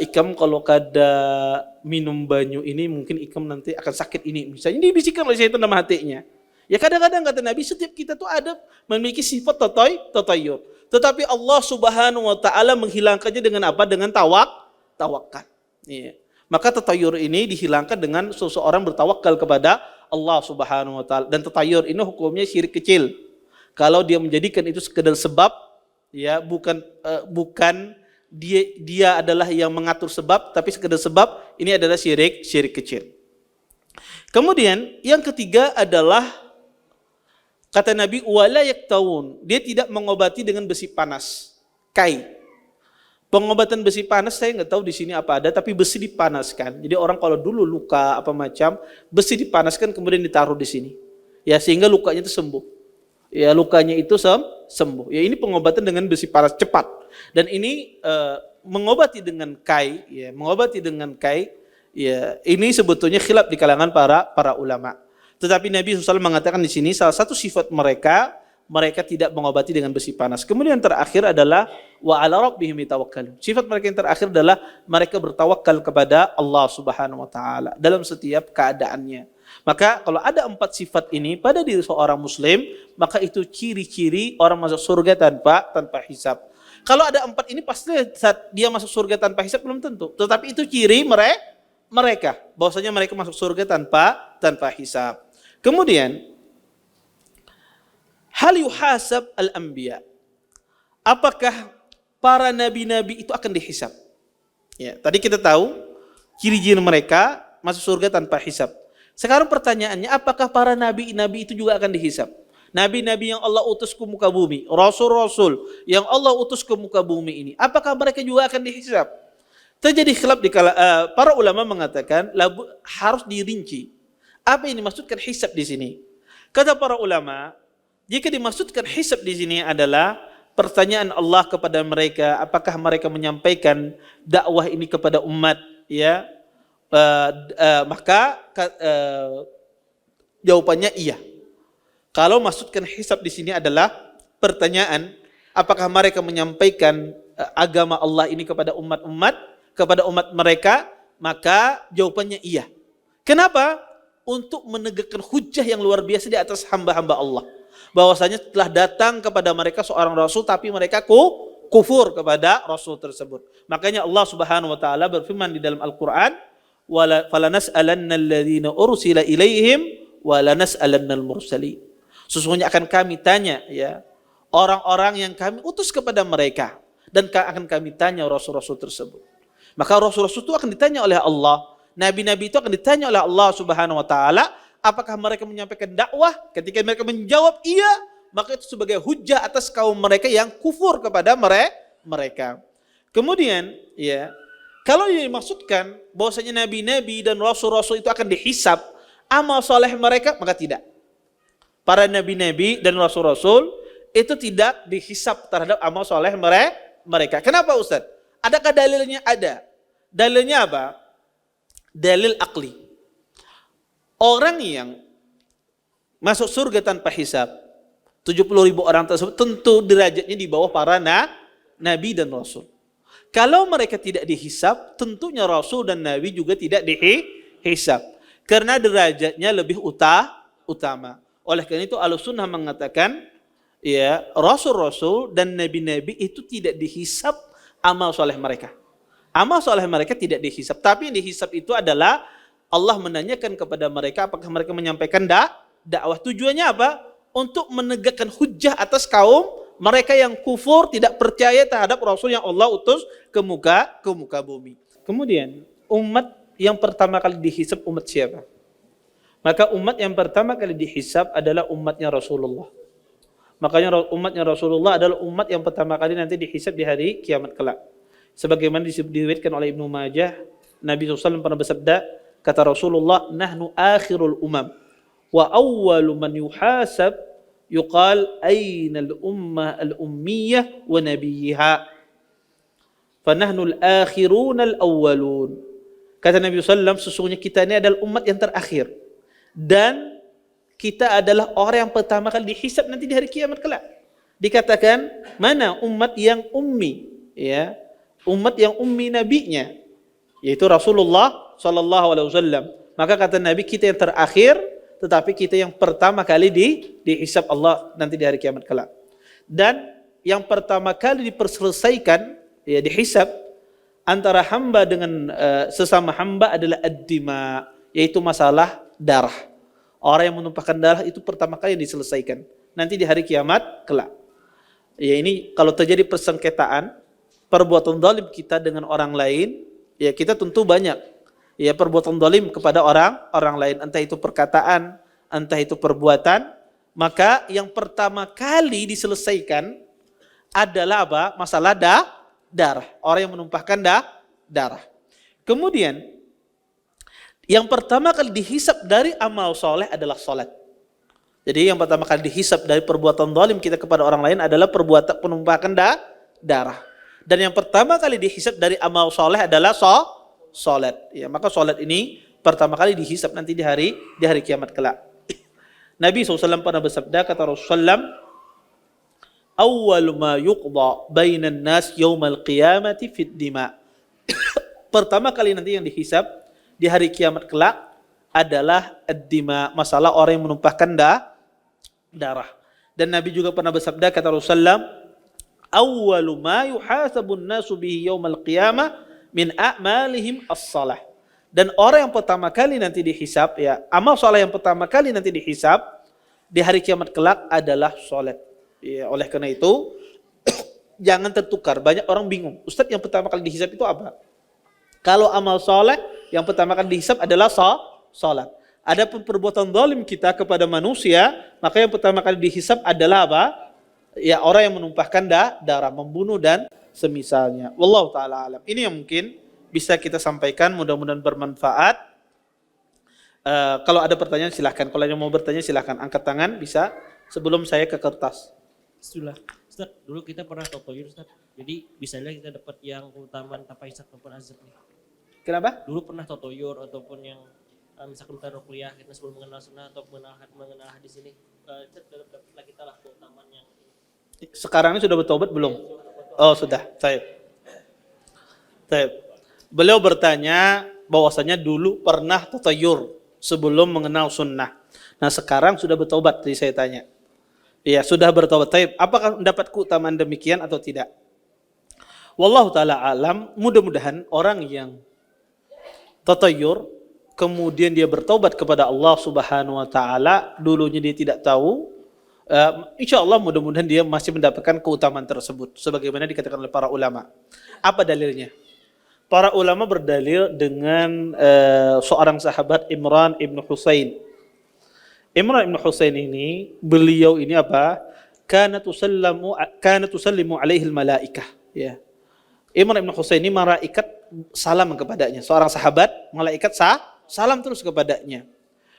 Ikam kalau kada minum banyu ini mungkin Ikam nanti akan sakit ini. Misalnya ini dibisikkan oleh syaitan dalam hatinya. Ya kadang-kadang kata Nabi setiap kita tuh ada memiliki sifat tatayur. Tetapi Allah Subhanahu Wa Taala menghilangkannya dengan apa? Dengan tawakal. Ya. Maka tatayur ini dihilangkan dengan seseorang bertawakal kepada Allah Subhanahu Wa Taala. Dan tatayur ini hukumnya syirik kecil. Kalau dia menjadikan itu sekedar sebab, ya bukan dia adalah yang mengatur sebab, tapi sekedar sebab, ini adalah syirik kecil. Kemudian yang ketiga adalah kata Nabi wala yaktawun, dia tidak mengobati dengan besi panas, kai. Pengobatan besi panas saya nggak tahu di sini apa ada, tapi besi dipanaskan. Jadi orang kalau dulu luka apa macam, besi dipanaskan kemudian ditaruh di sini, ya sehingga lukanya itu sembuh. Ya lukanya itu sembuh. Ya ini pengobatan dengan besi panas cepat. Dan ini mengobati dengan kai, ya mengobati dengan kai, ya ini sebetulnya khilaf di kalangan para ulama. Tetapi Nabi SAW mengatakan di sini salah satu sifat mereka tidak mengobati dengan besi panas. Kemudian yang terakhir adalah wa 'ala rabbihim yatawakkalun. Sifat mereka yang terakhir adalah mereka bertawakal kepada Allah Subhanahu wa taala dalam setiap keadaannya. Maka kalau ada 4 sifat ini pada diri seorang muslim, maka itu ciri-ciri orang masuk surga tanpa hisab. Kalau ada 4 ini pasti saat dia masuk surga tanpa hisab belum tentu. Tetapi itu ciri mereka bahwasanya mereka masuk surga tanpa hisab. Kemudian hal yuhasab al-anbiya. Apakah para nabi-nabi itu akan dihisab? Ya, tadi kita tahu ciri-ciri mereka masuk surga tanpa hisab. Sekarang pertanyaannya, apakah para nabi-nabi itu juga akan dihisab? Nabi-nabi yang Allah utus ke muka bumi, rasul-rasul yang Allah utus ke muka bumi ini, apakah mereka juga akan dihisab? Terjadi khilaf di para ulama mengatakan harus dirinci. Apa yang dimaksudkan hisab di sini? Kata para ulama, jika dimaksudkan hisab di sini adalah pertanyaan Allah kepada mereka, apakah mereka menyampaikan dakwah ini kepada umat, ya? Maka jawabannya iya. Kalau maksudkan hisab di sini adalah pertanyaan, apakah mereka menyampaikan agama Allah ini kepada umat mereka, maka jawabannya iya. Kenapa? Untuk menegakkan hujjah yang luar biasa di atas hamba-hamba Allah. Bahwasanya telah datang kepada mereka seorang rasul tapi mereka kufur kepada rasul tersebut. Makanya Allah Subhanahu wa taala berfirman di dalam Al-Qur'an, "Falanas'alanna alladziina ursila ilaihim wa lanas'alannal mursalin." Sesungguhnya akan kami tanya, ya, orang-orang yang kami utus kepada mereka dan akan kami tanya rasul-rasul tersebut. Maka rasul-rasul itu akan ditanya oleh Allah, nabi-nabi itu akan ditanya oleh Allah Subhanahu wa taala, apakah mereka menyampaikan dakwah? Ketika mereka menjawab iya, maka itu sebagai hujjah atas kaum mereka yang kufur kepada mereka. Kemudian, ya, kalau dimaksudkan bahwasanya nabi-nabi dan rasul-rasul itu akan dihisab amal soleh mereka, maka tidak. Para nabi-nabi dan rasul-rasul itu tidak dihisab terhadap amal soleh mereka. Kenapa Ustaz? Adakah dalilnya? Ada. Dalilnya apa? Dalil akli. Orang yang masuk surga tanpa hisab. 70.000 orang tersebut tentu derajatnya di bawah para nabi dan rasul. Kalau mereka tidak dihisab, tentunya rasul dan nabi juga tidak dihisab. Karena derajatnya lebih utama. Oleh karena itu Ahlussunnah mengatakan, ya, rasul-rasul dan nabi-nabi itu tidak dihisab amal soleh mereka. Amal soleh mereka tidak dihisab, tapi yang dihisab itu adalah Allah menanyakan kepada mereka apakah mereka menyampaikan dakwah. Tujuannya apa? Untuk menegakkan hujjah atas kaum mereka yang kufur, tidak percaya terhadap Rasul yang Allah utus ke muka bumi. Kemudian umat yang pertama kali dihisab umat siapa? Maka umat yang pertama kali dihisab adalah umatnya Rasulullah. Makanya umatnya Rasulullah adalah umat yang pertama kali nanti dihisab di hari kiamat kelak. Sebagaimana diriwayatkan oleh Ibnu Majah, Nabi SAW pernah bersabda, kata Rasulullah, nahnu akhirul umam wa awwalu man yuhasab yuqal aina al-ummah al-ummiyah wa nabiyha fa nahnu al-akhiruna al-awwalun. Kata Nabi SAW, sesungguhnya kita ini adalah umat yang terakhir dan kita adalah orang yang pertama kali dihisab nanti di hari kiamat kelak. Dikatakan, mana umat yang ummi, ya, umat yang ummi nabinya, yaitu Rasulullah sallallahu alaihi wasallam. Maka kata Nabi, kita yang terakhir, tetapi kita yang pertama kali dihisab Allah nanti di hari kiamat kelak. Dan yang pertama kali diperselesaikan, ya, dihisab antara hamba dengan sesama hamba adalah ad-dima, yaitu masalah darah. Orang yang menumpahkan darah itu pertama kali diselesaikan nanti di hari kiamat kelak. Ya, ini kalau terjadi persengketaan perbuatan zalim kita dengan orang lain, ya kita tentu banyak ya perbuatan zalim kepada orang lain, entah itu perkataan, entah itu perbuatan, maka yang pertama kali diselesaikan adalah apa? Masalah darah. Orang yang menumpahkan darah. Kemudian yang pertama kali dihisab dari amal soleh adalah salat. Jadi yang pertama kali dihisab dari perbuatan zalim kita kepada orang lain adalah perbuatan penumpahkan darah. Dan yang pertama kali dihisab dari amal soleh adalah salat. Ya, maka salat ini pertama kali dihisab nanti di hari kiamat kelak. Nabi SAW pernah bersabda, kata Rasulullah, awwalu ma yuqda bainan nas yaumal qiyamati fid dima. Pertama kali nanti yang dihisab di hari kiamat kelak adalah ad-dima, masalah orang yang menumpahkan darah. Dan Nabi juga pernah bersabda, kata Rasulullah, awwalu ma yuhasabun nasu bihi yaumal qiyamah min a'malihim as-salah. Dan orang yang pertama kali nanti dihisab, ya, amal salah yang pertama kali nanti dihisab di hari kiamat kelak adalah salat. Ya, oleh karena itu jangan tertukar. Banyak orang bingung, Ustaz, yang pertama kali dihisab itu apa? Kalau amal saleh yang pertama kali dihisab adalah salat. Adapun perbuatan zalim kita kepada manusia, maka yang pertama kali dihisab adalah apa? Ya, orang yang menumpahkan darah, membunuh dan semisalnya. Wallahu taala alam. Ini yang mungkin bisa kita sampaikan, mudah-mudahan bermanfaat. Kalau ada pertanyaan silahkan. Kalau yang mau bertanya silahkan angkat tangan, bisa sebelum saya ke kertas. Bismillah. Ustaz, dulu kita pernah totoyur, Ustaz. Jadi bisa lihat kita dapat yang keutamaan tanpa hisab ataupun azab nih. Kenapa? Dulu pernah totoyur ataupun yang misalkan kita ruqyah kita sebelum mengenal sunnah atau mengenal hadis ini, dapat kita lah keutamaan yang sekarang ini sudah bertobat belum? Oh sudah. Baik. Beliau bertanya bahwasanya dulu pernah tatayur sebelum mengenal sunnah. Nah sekarang sudah bertobat, jadi saya tanya. Iya sudah bertobat. Apakah mendapat keutamaan demikian atau tidak? Wallahu taala alam. Mudah-mudahan orang yang tatayur kemudian dia bertobat kepada Allah Subhanahu wa taala, dulunya dia tidak tahu, insya Allah mudah-mudahan dia masih mendapatkan keutamaan tersebut sebagaimana dikatakan oleh para ulama. Apa dalilnya? Para ulama berdalil dengan seorang sahabat Imran ibn Husain. Imran ibn Husain ini, beliau ini apa? Kana tusallimu alaihi malaikah, ya. Imran ibn Husain ini malaikat salam kepadanya, seorang sahabat, malaikat salam terus kepadanya.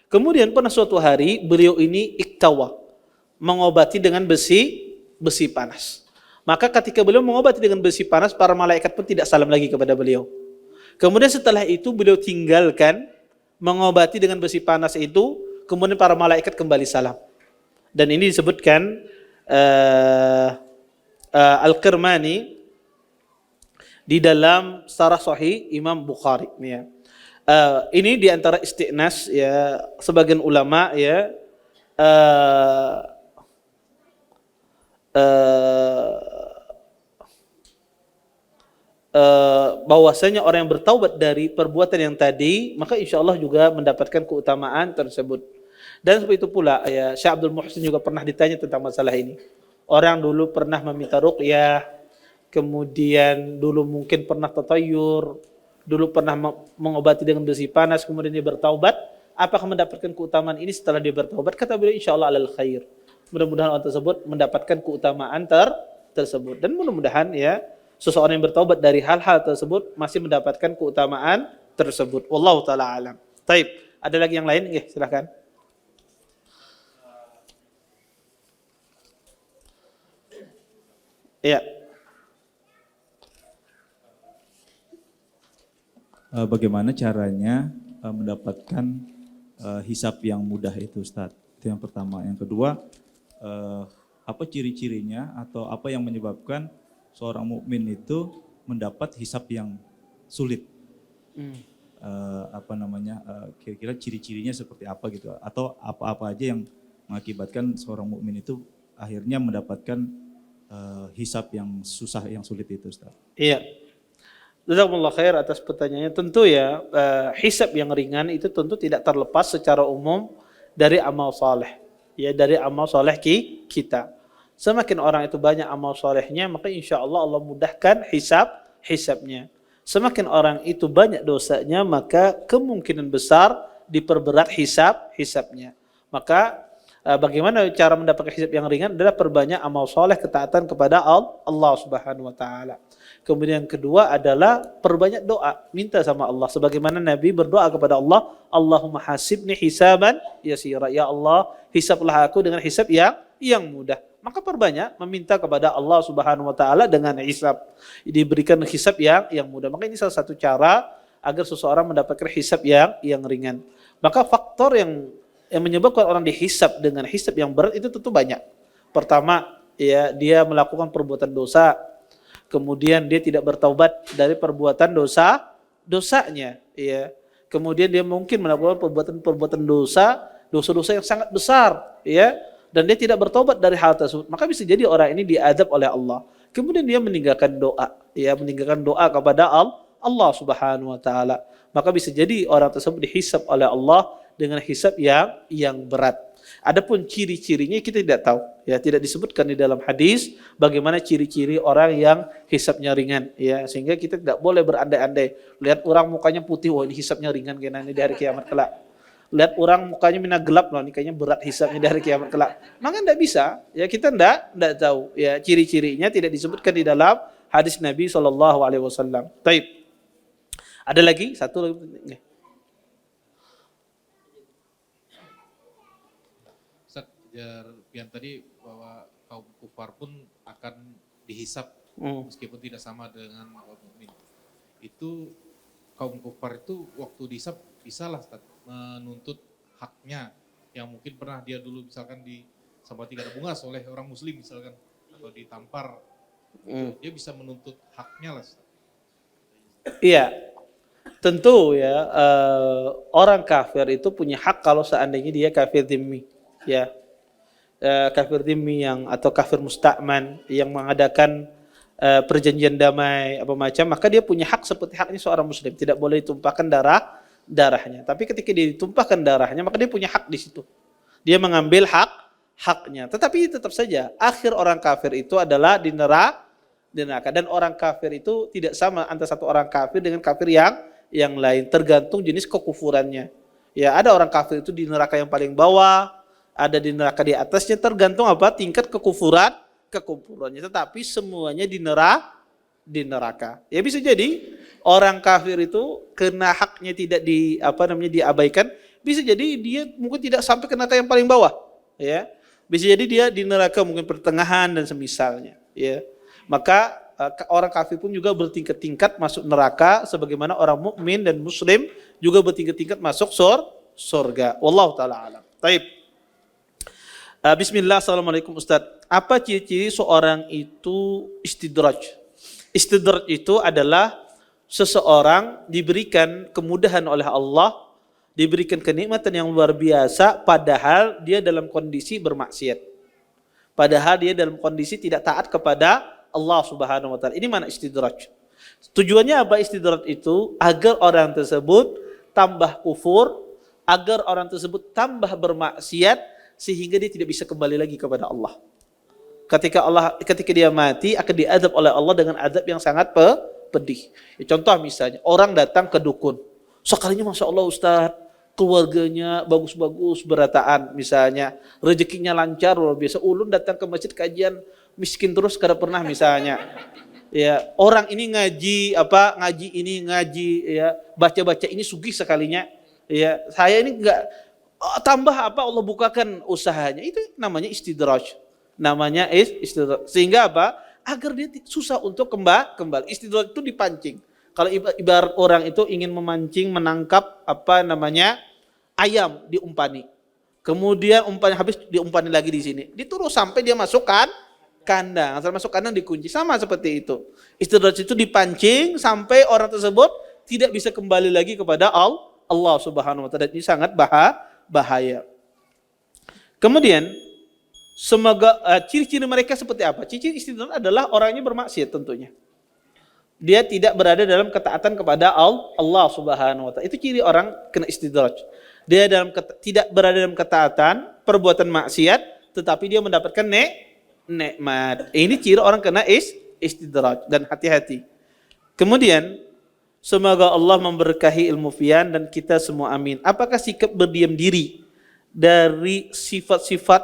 Kemudian pada suatu hari beliau ini iktawa, mengobati dengan besi panas. Maka ketika beliau mengobati dengan besi panas, para malaikat pun tidak salam lagi kepada beliau. Kemudian setelah itu beliau tinggalkan mengobati dengan besi panas itu, kemudian para malaikat kembali salam. Dan ini disebutkan Al-Qirmani di dalam Syarah Sahih Imam Bukhari ya. Ini di antara istiqnas ya, sebagian ulama ya bahwasanya orang yang bertaubat dari perbuatan yang tadi, maka insya Allah juga mendapatkan keutamaan tersebut. Dan seperti itu pula ya, Syekh Abdul Muhsin juga pernah ditanya tentang masalah ini. Orang dulu pernah meminta ruqyah, kemudian dulu mungkin pernah tatayur, dulu pernah mengobati dengan besi panas, kemudian dia bertaubat, apakah mendapatkan keutamaan ini setelah dia bertaubat? Kata beliau, insya Allah alal khair. Mudah-mudahan orang tersebut mendapatkan keutamaan tersebut. Dan mudah-mudahan ya, seseorang yang bertaubat dari hal-hal tersebut masih mendapatkan keutamaan tersebut. Wallahu ta'ala alam. Taib, ada lagi yang lain? Ya, silakan. Ya. Bagaimana caranya mendapatkan hisab yang mudah itu, Ustaz? Itu yang pertama. Yang kedua, apa ciri-cirinya atau apa yang menyebabkan seorang mukmin itu mendapat hisab yang sulit? Kira-kira ciri-cirinya seperti apa gitu? Atau apa-apa aja yang mengakibatkan seorang mukmin itu akhirnya mendapatkan hisab yang susah, yang sulit itu, Ustaz? Iya. Jazakumullah khair atas pertanyaannya. Tentu ya, hisab yang ringan itu tentu tidak terlepas secara umum dari amal saleh. Ya, dari amal saleh kita. Semakin orang itu banyak amal salehnya, maka insya Allah Allah mudahkan hisabnya. Semakin orang itu banyak dosanya, maka kemungkinan besar diperberat hisabnya. Maka bagaimana cara mendapatkan hisab yang ringan adalah perbanyak amal saleh, ketaatan kepada Allah Subhanahu wa taala. Kemudian yang kedua adalah perbanyak doa, minta sama Allah. Sebagaimana Nabi berdoa kepada Allah, Allahumma hasibni hisaban yasira. Ya Allah, hisablah aku dengan hisab yang mudah. Maka perbanyak meminta kepada Allah Subhanahu wa taala dengan hisab, diberikan hisab yang mudah. Maka ini salah satu cara agar seseorang mendapatkan hisab yang ringan. Maka faktor yang menyebabkan orang dihisab dengan hisab yang berat itu tentu banyak. Pertama, ya, dia melakukan perbuatan dosa. Kemudian dia tidak bertaubat dari perbuatan dosanya, ya. Kemudian dia mungkin melakukan perbuatan dosa-dosa yang sangat besar, ya. Dan dia tidak bertaubat dari hal tersebut. Maka bisa jadi orang ini diadab oleh Allah. Kemudian dia meninggalkan doa, ya, meninggalkan doa kepada Allah Subhanahu wa taala. Maka bisa jadi orang tersebut dihisab oleh Allah dengan hisab yang berat. Adapun ciri-cirinya kita tidak tahu, ya, tidak disebutkan di dalam hadis bagaimana ciri-ciri orang yang hisabnya ringan, ya, sehingga kita tidak boleh berandai-andai. Lihat orang mukanya putih, wah ini hisabnya ringan kayaknya di hari kiamat kelak. Lihat orang mukanya mina gelap, loh ini kayaknya berat hisabnya di hari kiamat kelak. Maka tidak bisa, ya, kita tidak tahu, ya, ciri-cirinya tidak disebutkan di dalam hadis Nabi SAW. Taib. Ada lagi satu lagi. Yang tadi bahwa kaum kufar pun akan dihisab meskipun tidak sama dengan kaum mukmin. Itu kaum kufar itu waktu dihisab bisalah menuntut haknya yang mungkin pernah dia dulu misalkan sampai tidak ada bungas oleh orang muslim misalkan atau ditampar. Dia bisa menuntut haknya lah. Iya. Tentu ya, orang kafir itu punya hak kalau seandainya dia kafir dhimmi, ya. Kafir dhimmi atau kafir musta'man yang mengadakan perjanjian damai apa macam, maka dia punya hak seperti haknya seorang muslim, tidak boleh ditumpahkan darahnya. Tapi ketika dia ditumpahkan darahnya, maka dia punya hak di situ. Dia mengambil haknya. Tetapi tetap saja akhir orang kafir itu adalah di neraka, dan orang kafir itu tidak sama antara satu orang kafir dengan kafir yang lain, tergantung jenis kekufurannya. Ya, ada orang kafir itu di neraka yang paling bawah, ada di neraka di atasnya, tergantung apa tingkat kekufurannya. Tetapi semuanya di neraka. Ya, bisa jadi orang kafir itu kena haknya tidak diabaikan, bisa jadi dia mungkin tidak sampai ke neraka yang paling bawah, ya. Bisa jadi dia di neraka mungkin pertengahan dan semisalnya, ya. Maka orang kafir pun juga bertingkat-tingkat masuk neraka sebagaimana orang mukmin dan muslim juga bertingkat-tingkat masuk surga. Wallahu taala alam. Taib. Bismillah, assalamualaikum Ustaz. Apa ciri-ciri seorang itu istidraj? Istidraj itu adalah seseorang diberikan kemudahan oleh Allah, diberikan kenikmatan yang luar biasa, padahal dia dalam kondisi bermaksiat. Padahal dia dalam kondisi tidak taat kepada Allah Subhanahu wa taala. Ini mana istidraj. Tujuannya apa istidraj itu? Agar orang tersebut tambah kufur, agar orang tersebut tambah bermaksiat sehingga dia tidak bisa kembali lagi kepada Allah. Ketika dia mati akan diazab oleh Allah dengan azab yang sangat pedih. Ya, contoh misalnya orang datang ke dukun. Sekalinya Masya Allah Ustaz, keluarganya bagus-bagus, berataan misalnya, rezekinya lancar luar biasa. Ulun datang ke masjid kajian miskin terus kada pernah misalnya. Ya, orang ini ngaji ya, baca-baca ini sugih sekalinya. Ya, saya ini enggak tambah Allah bukakan usahanya. Itu namanya istidraj. Namanya istidraj. Sehingga apa? Agar dia susah untuk kembali. Istidraj itu dipancing. Kalau ibarat orang itu ingin memancing, menangkap ayam diumpani. Kemudian umpannya habis, diumpani lagi di sini. Dituruh sampai dia masukkan kandang. Asal masuk kandang dikunci. Sama seperti itu. Istidraj itu dipancing sampai orang tersebut tidak bisa kembali lagi kepada Allah Subhanahu wa taala. Ini sangat bahaya. Kemudian ciri-ciri mereka seperti apa? Ciri istidraj adalah orangnya bermaksiat tentunya. Dia tidak berada dalam ketaatan kepada Allah Subhanahu wa taala. Itu ciri orang kena istidraj. Dia tidak berada dalam ketaatan, perbuatan maksiat, tetapi dia mendapatkan nikmat. Ini ciri orang kena istidraj, dan hati-hati. Kemudian semoga Allah memberkahi ilmu Fian dan kita semua, amin. Apakah sikap berdiam diri dari sifat-sifat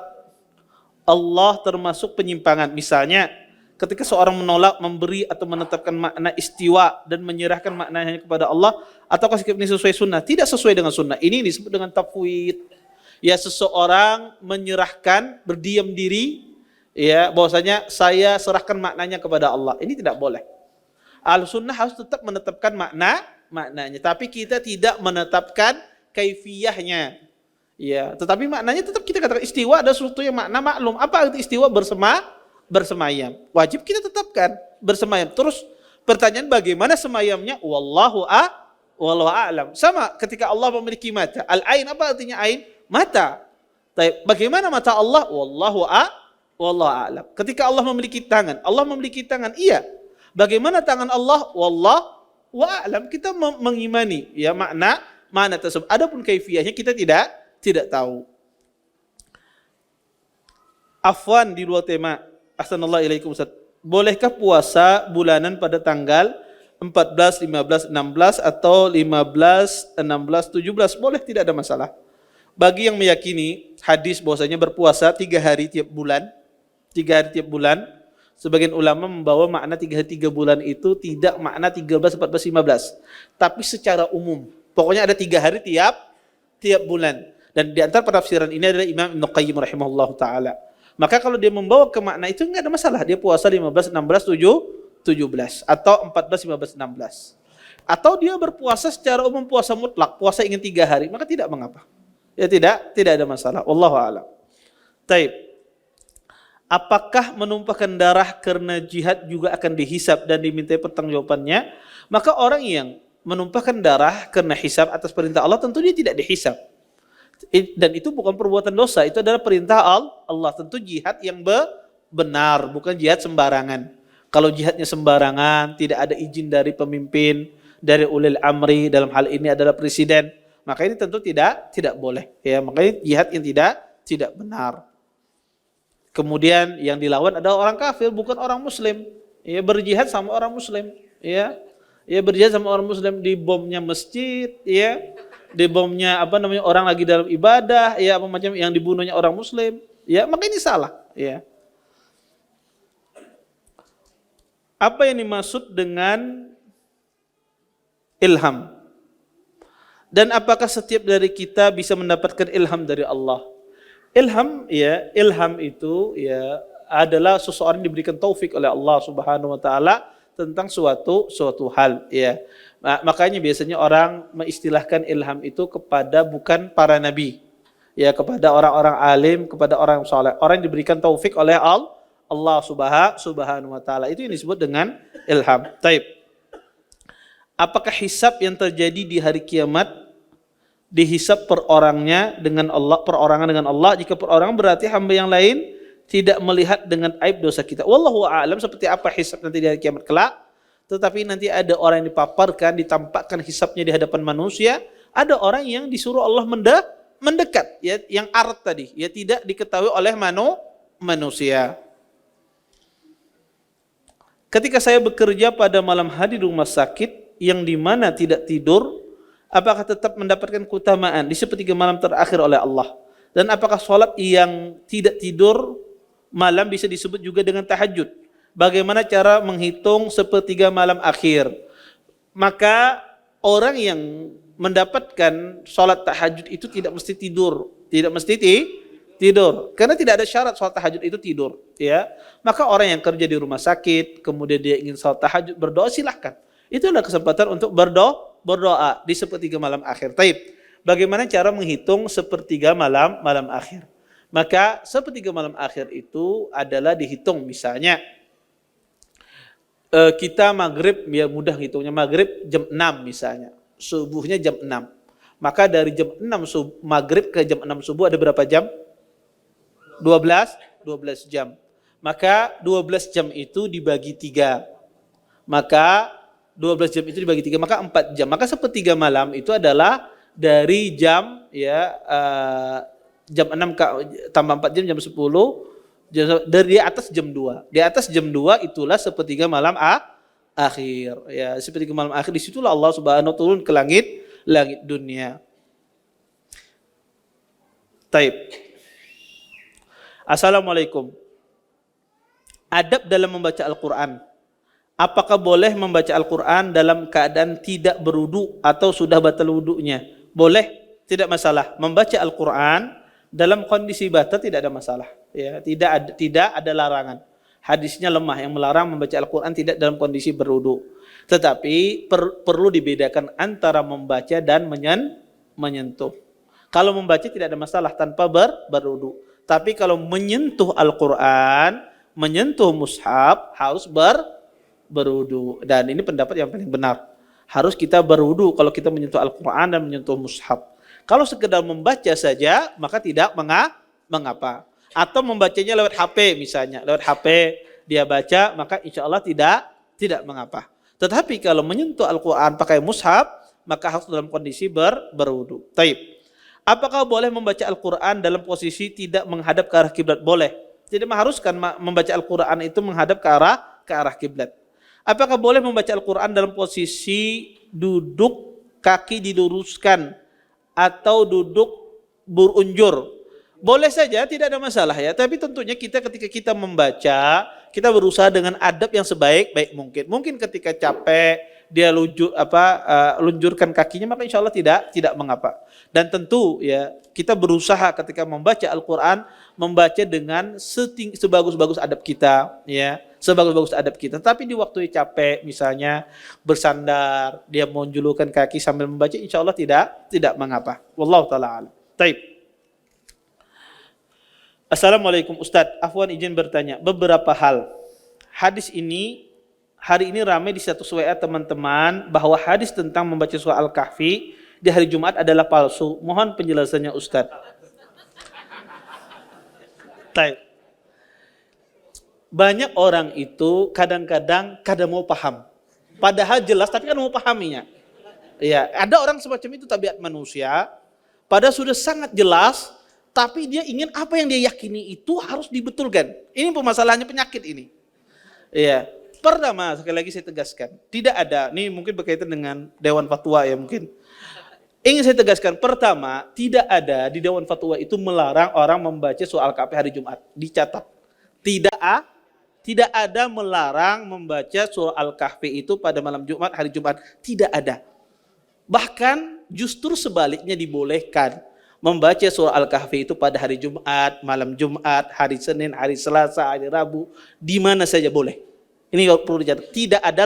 Allah termasuk penyimpangan? Misalnya ketika seorang menolak memberi atau menetapkan makna istiwa dan menyerahkan maknanya kepada Allah, ataukah sikap ini sesuai sunnah? Tidak sesuai dengan sunnah. Ini disebut dengan tafwid. Ya, seseorang menyerahkan, berdiam diri, ya, bahwasanya saya serahkan maknanya kepada Allah. Ini tidak boleh. Al-sunnah harus tetap menetapkan maknanya, tapi kita tidak menetapkan kaifiyahnya. Ya, tetapi maknanya tetap kita katakan istiwa ada sesuatu yang makna maklum. Apa arti istiwa? Bersemayam. Wajib kita tetapkan bersemayam. Terus pertanyaan bagaimana semayamnya? Wallahu a'lam. Sama ketika Allah memiliki mata. Al-ain, apa artinya ain? Mata. Bagaimana mata Allah? Wallahu a'lam. Ketika Allah memiliki tangan. Allah memiliki tangan, iya. Bagaimana tangan Allah? Wallahu a'lam. Kita mengimani ya makna tersebut. Adapun kaifiyahnya kita tidak tahu. Afwan di luar tema. Ahsanallahu ilaikum Ustaz. Bolehkah puasa bulanan pada tanggal 14, 15, 16 atau 15, 16, 17? Boleh, tidak ada masalah. Bagi yang meyakini hadis bahwasanya berpuasa 3 hari tiap bulan, 3 hari tiap bulan, sebagian ulama membawa makna 3 hari 3 bulan itu tidak makna 13, 14, 15. Tapi secara umum. Pokoknya ada 3 hari tiap bulan. Dan di antara penafsiran ini adalah Imam Ibnu Qayyim rahimahullah ta'ala. Maka kalau dia membawa ke makna itu enggak ada masalah. Dia puasa 15, 16, 17 atau 14, 15, 16. Atau dia berpuasa secara umum, puasa mutlak, puasa ingin 3 hari, maka tidak mengapa. Ya tidak ada masalah. Wallahu a'lam. Taib. Apakah menumpahkan darah karena jihad juga akan dihisab dan dimintai pertanggungjawabannya? Maka orang yang menumpahkan darah karena hisab atas perintah Allah tentu dia tidak dihisab. Dan itu bukan perbuatan dosa, itu adalah perintah Allah. Tentu jihad yang benar, bukan jihad sembarangan. Kalau jihadnya sembarangan, tidak ada izin dari pemimpin, dari ulil amri, dalam hal ini adalah presiden, maka ini tentu tidak boleh. Ya, makanya jihad yang tidak benar. Kemudian yang dilawan adalah orang kafir, bukan orang muslim. Ya, berjihad sama orang muslim. Ya, berjihad sama orang muslim, di bomnya masjid, ya. Di bomnya orang lagi dalam ibadah, ya, apa macam yang dibunuhnya orang muslim, ya, maka ini salah, ya. Apa yang dimaksud dengan ilham? Dan apakah setiap dari kita bisa mendapatkan ilham dari Allah? Ilham itu ya adalah seseorang diberikan taufik oleh Allah Subhanahu wa taala tentang suatu hal, ya. Makanya biasanya orang mengistilahkan ilham itu kepada bukan para nabi. ya kepada orang-orang alim, kepada orang soleh, orang yang diberikan taufik oleh Allah Subhanahu wa taala. Itu yang disebut dengan ilham. Taib. Apakah hisab yang terjadi di hari kiamat dihisab perorangan dengan Allah? Jika perorangan berarti hamba yang lain tidak melihat dengan aib dosa kita. Wallahu a'lam seperti apa hisab nanti di hari kiamat kelak. Tetapi nanti ada orang yang dipaparkan, ditampakkan hisabnya di hadapan manusia. Ada orang yang disuruh Allah mendekat, ya, yang arat tadi, ya tidak diketahui oleh manusia. Ketika saya bekerja pada malam hari di rumah sakit yang dimana tidak tidur, apakah tetap mendapatkan keutamaan di sepertiga malam terakhir oleh Allah? Dan apakah sholat yang tidak tidur malam bisa disebut juga dengan tahajud? Bagaimana cara menghitung sepertiga malam akhir? Maka orang yang mendapatkan sholat tahajud itu tidak mesti tidur, tidur, karena tidak ada syarat sholat tahajud itu tidur, ya. Maka orang yang kerja di rumah sakit, kemudian dia ingin sholat tahajud, berdoa, silahkan. Itu adalah kesempatan untuk berdoa di sepertiga malam akhir. Taib. Bagaimana cara menghitung sepertiga malam akhir? Maka sepertiga malam akhir itu adalah dihitung, misalnya kita maghrib, ya mudah hitungnya, maghrib jam 6 misalnya. Subuhnya jam 6. Maka dari jam 6 maghrib ke jam 6 subuh ada berapa jam? 12 jam. Maka 12 jam itu dibagi 3. Maka 12 jam itu dibagi 3, maka 4 jam. Maka sepertiga malam itu adalah dari jam, ya, jam 6 tambah 4 jam 10, dari atas jam 2. Di atas jam 2 itulah sepertiga malam akhir, ya, sepertiga malam akhir. Disitulah Allah Subhanahu wa turun ke langit dunia. Taib. Assalamualaikum. Adab dalam membaca Al-Quran. Apakah boleh membaca Al-Quran dalam keadaan tidak berwudu atau sudah batal wudunya? Boleh, tidak masalah. Membaca Al-Quran dalam kondisi batal tidak ada masalah, ya, tidak ada larangan. Hadisnya lemah yang melarang membaca Al-Quran tidak dalam kondisi berwudu. Tetapi perlu dibedakan antara membaca dan menyentuh. Kalau membaca tidak ada masalah tanpa berwudu. Tapi kalau menyentuh Al-Quran, menyentuh mushaf harus berwudu. Dan ini pendapat yang paling benar. Harus kita berwudu kalau kita menyentuh Al-Quran dan menyentuh mushaf. Kalau sekedar membaca saja maka tidak mengapa. Atau membacanya lewat HP misalnya, lewat HP dia baca, maka insya Allah tidak mengapa. Tetapi kalau menyentuh Al-Quran pakai mushaf, maka harus dalam kondisi berwudu. Taib. Apakah boleh membaca Al-Quran dalam posisi tidak menghadap ke arah kiblat? Boleh. Tidak mengharuskan membaca Al-Quran itu menghadap ke arah kiblat. Apakah boleh membaca Al-Quran dalam posisi duduk kaki diluruskan atau duduk berunjur? Boleh saja, tidak ada masalah, ya. Tapi tentunya ketika kita membaca, kita berusaha dengan adab yang sebaik mungkin. Mungkin ketika capek dia lunjurkan kakinya, maka insya Allah tidak mengapa. Dan tentu, ya, kita berusaha ketika membaca Al-Quran membaca dengan sebagus-bagus adab kita, ya, sebagus-bagus adab kita. Tapi di waktu capek, misalnya bersandar, dia menjulurkan kaki sambil membaca, insya Allah tidak mengapa. Wallahu ta'ala alam. Taib. Assalamualaikum Ustadz, afwan izin bertanya beberapa hal. Hadis ini hari ini ramai di status WA teman-teman bahwa hadis tentang membaca surah Al-Kahfi di hari Jumat adalah palsu. Mohon penjelasannya Ustadz. Banyak orang itu kadang-kadang mau paham. Padahal jelas tapi kan mau pahaminya. Ya, ada orang semacam itu tabiat manusia. Padahal sudah sangat jelas, tapi dia ingin apa yang dia yakini itu harus dibetulkan. Ini permasalahannya penyakit ini. Iya. Pertama, sekali lagi saya tegaskan, tidak ada, ini mungkin berkaitan dengan Dewan Fatwa ya mungkin. Ingin saya tegaskan, pertama, tidak ada di Dewan Fatwa itu melarang orang membaca surah Al-Kahfi hari Jumat. Dicatat. Tidak ada melarang membaca surah Al-Kahfi itu pada malam Jumat, hari Jumat. Tidak ada. Bahkan justru sebaliknya dibolehkan. Membaca surah Al-Kahfi itu pada hari Jumat, malam Jumat, hari Senin, hari Selasa, hari Rabu, di mana saja boleh. Ini perlu dicatat. Tidak ada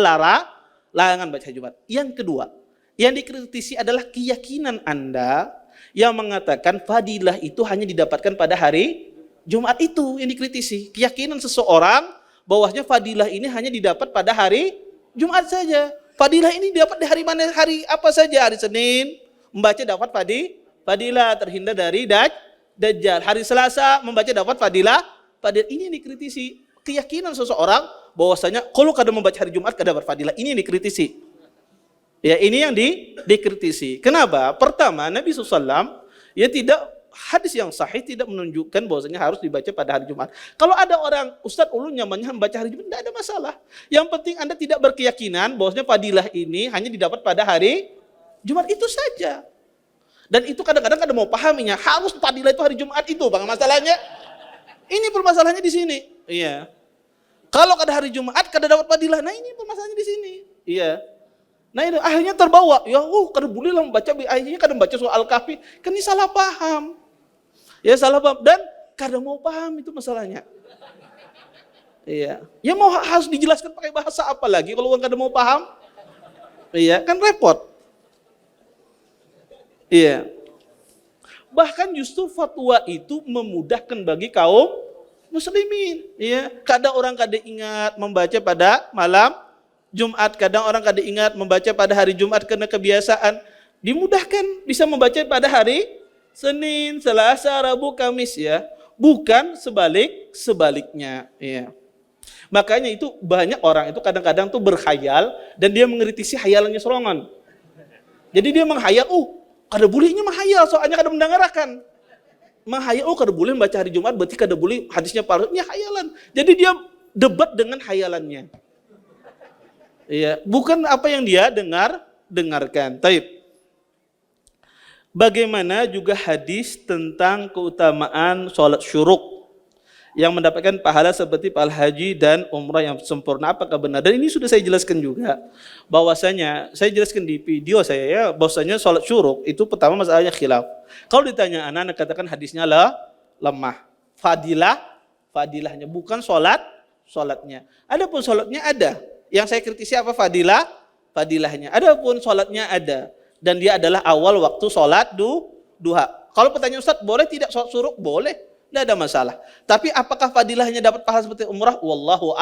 larangan baca Jumat. Yang kedua, yang dikritisi adalah keyakinan Anda yang mengatakan fadilah itu hanya didapatkan pada hari Jumat itu yang dikritisi. Keyakinan seseorang bahwasanya fadilah ini hanya didapat pada hari Jumat saja. Fadilah ini didapat di hari mana? Hari apa saja? Hari Senin membaca dapat fadilah terhindar dari Dajjal. Hari Selasa membaca dapat fadilah. Ini yang dikritisi. Keyakinan seseorang bahwasanya kalau kada membaca hari Jumat kada dapat fadilah. Ini yang dikritisi. Ya, ini yang dikritisi. Kenapa? Pertama, Nabi SAW hadis yang sahih tidak menunjukkan bahwasanya harus dibaca pada hari Jumat. Kalau ada orang Ustadz ulun nyamannya membaca hari Jumat, tidak ada masalah. Yang penting Anda tidak berkeyakinan bahwasanya fadilah ini hanya didapat pada hari Jumat, itu saja. Dan itu kadang-kadang kada mau pahaminya, harus fadilah itu hari Jumat itu, Bang, masalahnya. Ini permasalahannya di sini. Iya. Kalau kada hari Jumat kada dapat fadilah, nah ini permasalahannya di sini. Iya. Nah itu akhirnya terbawa, ya kada boleh lah membaca, akhirnya kada membaca soal Al-Kahfi, kan ini salah paham. Ya salah paham, dan kada mau paham itu masalahnya. Iya, ya mau harus dijelaskan pakai bahasa apa lagi kalau orang kada mau paham? Iya, kan repot. Iya. Bahkan justru fatwa itu memudahkan bagi kaum muslimin. Iya, kadang orang kada ingat membaca pada malam Jumat, kadang orang kada ingat membaca pada hari Jumat karena kebiasaan. Dimudahkan bisa membaca pada hari Senin, Selasa, Rabu, Kamis ya. Bukan sebaliknya ya. Makanya itu banyak orang itu kadang-kadang tuh berkhayal dan dia mengkritisi hayalannya serongan. Jadi dia menghayal, kada bolehnya menghayal soalnya kada mendengarkan. Menghayal, kada boleh membaca hari Jumat berarti kada boleh hadisnya palsu. Ini hayalan. Jadi dia debat dengan hayalannya. Iya, bukan apa yang dia dengarkan. Taib. Bagaimana juga hadis tentang keutamaan sholat syuruk yang mendapatkan pahala seperti pahala haji dan umrah yang sempurna, apakah benar? Dan ini sudah saya jelaskan juga, bahwasanya saya jelaskan di video saya ya, bahwasanya sholat syuruk itu pertama masalahnya khilaf. Kalau ditanya anak-anak katakan hadisnya lemah. Fadilahnya bukan sholatnya. Adapun sholatnya ada. Yang saya kritisi apa? Fadilahnya. Adapun sholatnya ada. Dan dia adalah awal waktu sholat duha. Kalau pertanyaan Ustaz, boleh tidak sholat syuruk? Boleh. Tidak ada masalah. Tapi apakah fadilahnya dapat pahala seperti umrah? Wallahu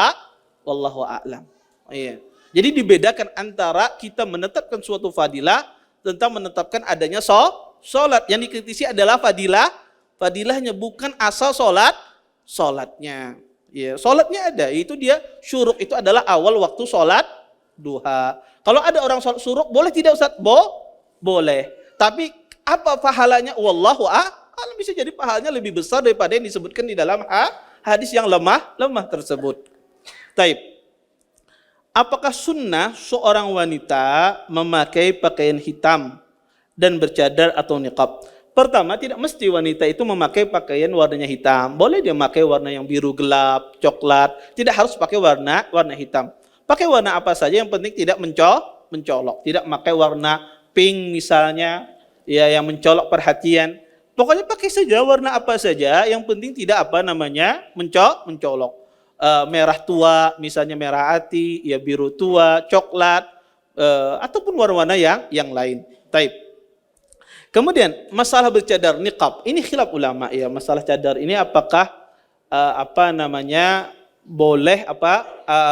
a'lam. Iya. Jadi dibedakan antara kita menetapkan suatu fadilah tentang menetapkan adanya sholat. Yang dikritisi adalah fadilahnya, bukan asal sholatnya. Ya, sholatnya ada, itu dia syuruk itu adalah awal waktu sholat duha. Kalau ada orang sholat syuruk, boleh tidak Ustaz? Boleh. Tapi apa pahalanya? Wallahu a'lam, bisa jadi pahalanya lebih besar daripada yang disebutkan di dalam hadis yang lemah tersebut. Taib. Apakah sunnah seorang wanita memakai pakaian hitam dan bercadar atau niqab? Pertama, tidak mesti wanita itu memakai pakaian warnanya hitam. Boleh dia memakai warna yang biru gelap, coklat. Tidak harus pakai warna hitam. Pakai warna apa saja, yang penting tidak mencolok. Tidak memakai warna pink misalnya, ya, yang mencolok perhatian. Pokoknya pakai saja warna apa saja, yang penting tidak mencolok. Merah tua, misalnya merah hati, ya biru tua, coklat, ataupun warna-warna yang lain. Taib. Kemudian masalah bercadar niqab, ini khilaf ulama ya, masalah cadar ini apakah boleh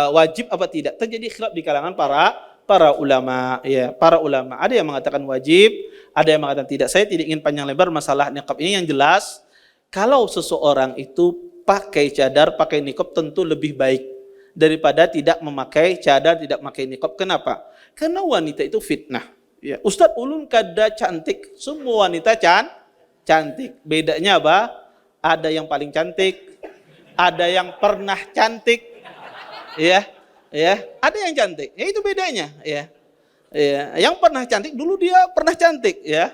wajib apa tidak? Terjadi khilaf di kalangan para ulama ya, para ulama. Ada yang mengatakan wajib, ada yang mengatakan tidak. Saya tidak ingin panjang lebar masalah niqab ini, yang jelas kalau seseorang itu pakai cadar, pakai niqab tentu lebih baik daripada tidak memakai cadar, tidak memakai niqab. Kenapa? Karena wanita itu fitnah. Ya, Ustadz ulun kada cantik, semua wanita cantik. Bedanya apa? Ada yang paling cantik, ada yang pernah cantik, ya, ada yang cantik. Ya itu bedanya, ya. Yang pernah cantik dulu dia pernah cantik, ya.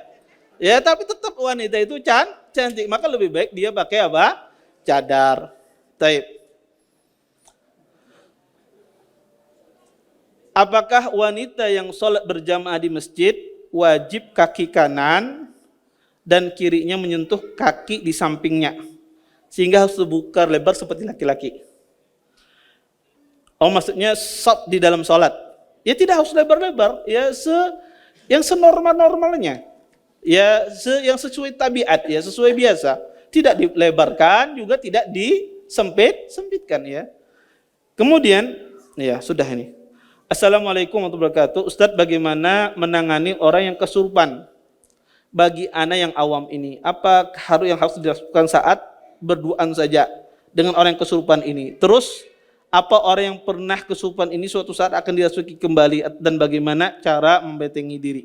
Tapi tetap wanita itu cantik, maka lebih baik dia pakai apa? Cadar. Taib. Apakah wanita yang sholat berjamaah di masjid wajib kaki kanan dan kirinya menyentuh kaki di sampingnya sehingga harus terbuka lebar seperti laki-laki? Maksudnya shaf di dalam sholat. Ya tidak harus lebar-lebar, ya yang senormal-normalnya. Ya yang sesuai tabiat ya, sesuai biasa. Tidak dilebarkan juga tidak disempitkan ya. Kemudian ya sudah ini. Assalamualaikum warahmatullahi wabarakatuh. Ustadz, bagaimana menangani orang yang kesurupan? Bagi anak yang awam ini, apa yang harus dilakukan saat berduaan saja dengan orang yang kesurupan ini? Terus apa orang yang pernah kesurupan ini suatu saat akan dirasuki kembali, dan bagaimana cara membentengi diri?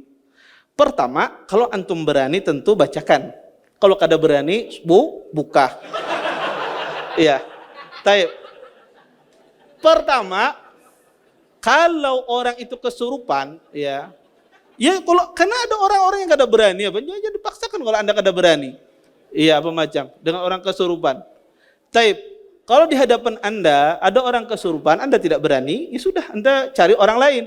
Pertama, kalau antum berani tentu bacakan. Kalau kada berani, buka. Iya. Taib. Pertama, kalau orang itu kesurupan, ya kalau karena ada orang-orang yang kada berani, apa? Jangan dipaksakan kalau Anda kada berani. Iya, apa macam dengan orang kesurupan. Taib. Kalau di hadapan Anda ada orang kesurupan, Anda tidak berani, ya sudah, Anda cari orang lain.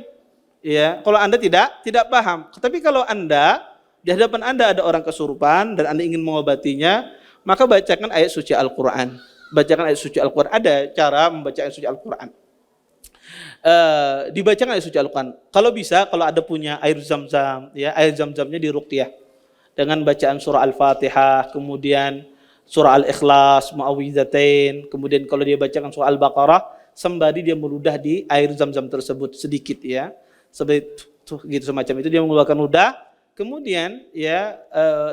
Ya, kalau Anda tidak paham. Tapi kalau Anda di hadapan Anda ada orang kesurupan dan Anda ingin mengobatinya, maka bacakan ayat suci Al-Qur'an. Bacakan ayat suci Al-Qur'an. Ada cara membaca ayat suci Al-Qur'an. Dibacakan ayat suci Al-Qur'an. Kalau bisa, kalau ada punya air zam-zam, ya, air zam-zamnya diruqyah dengan bacaan surah Al-Fatihah, kemudian surah Al-Ikhlas, Mu'awwidzatain, kemudian kalau dia bacakan surah Al-Baqarah, sembari dia meludah di air zam-zam tersebut sedikit ya. Seperti gitu semacam itu, dia mengeluarkan ludah, kemudian ya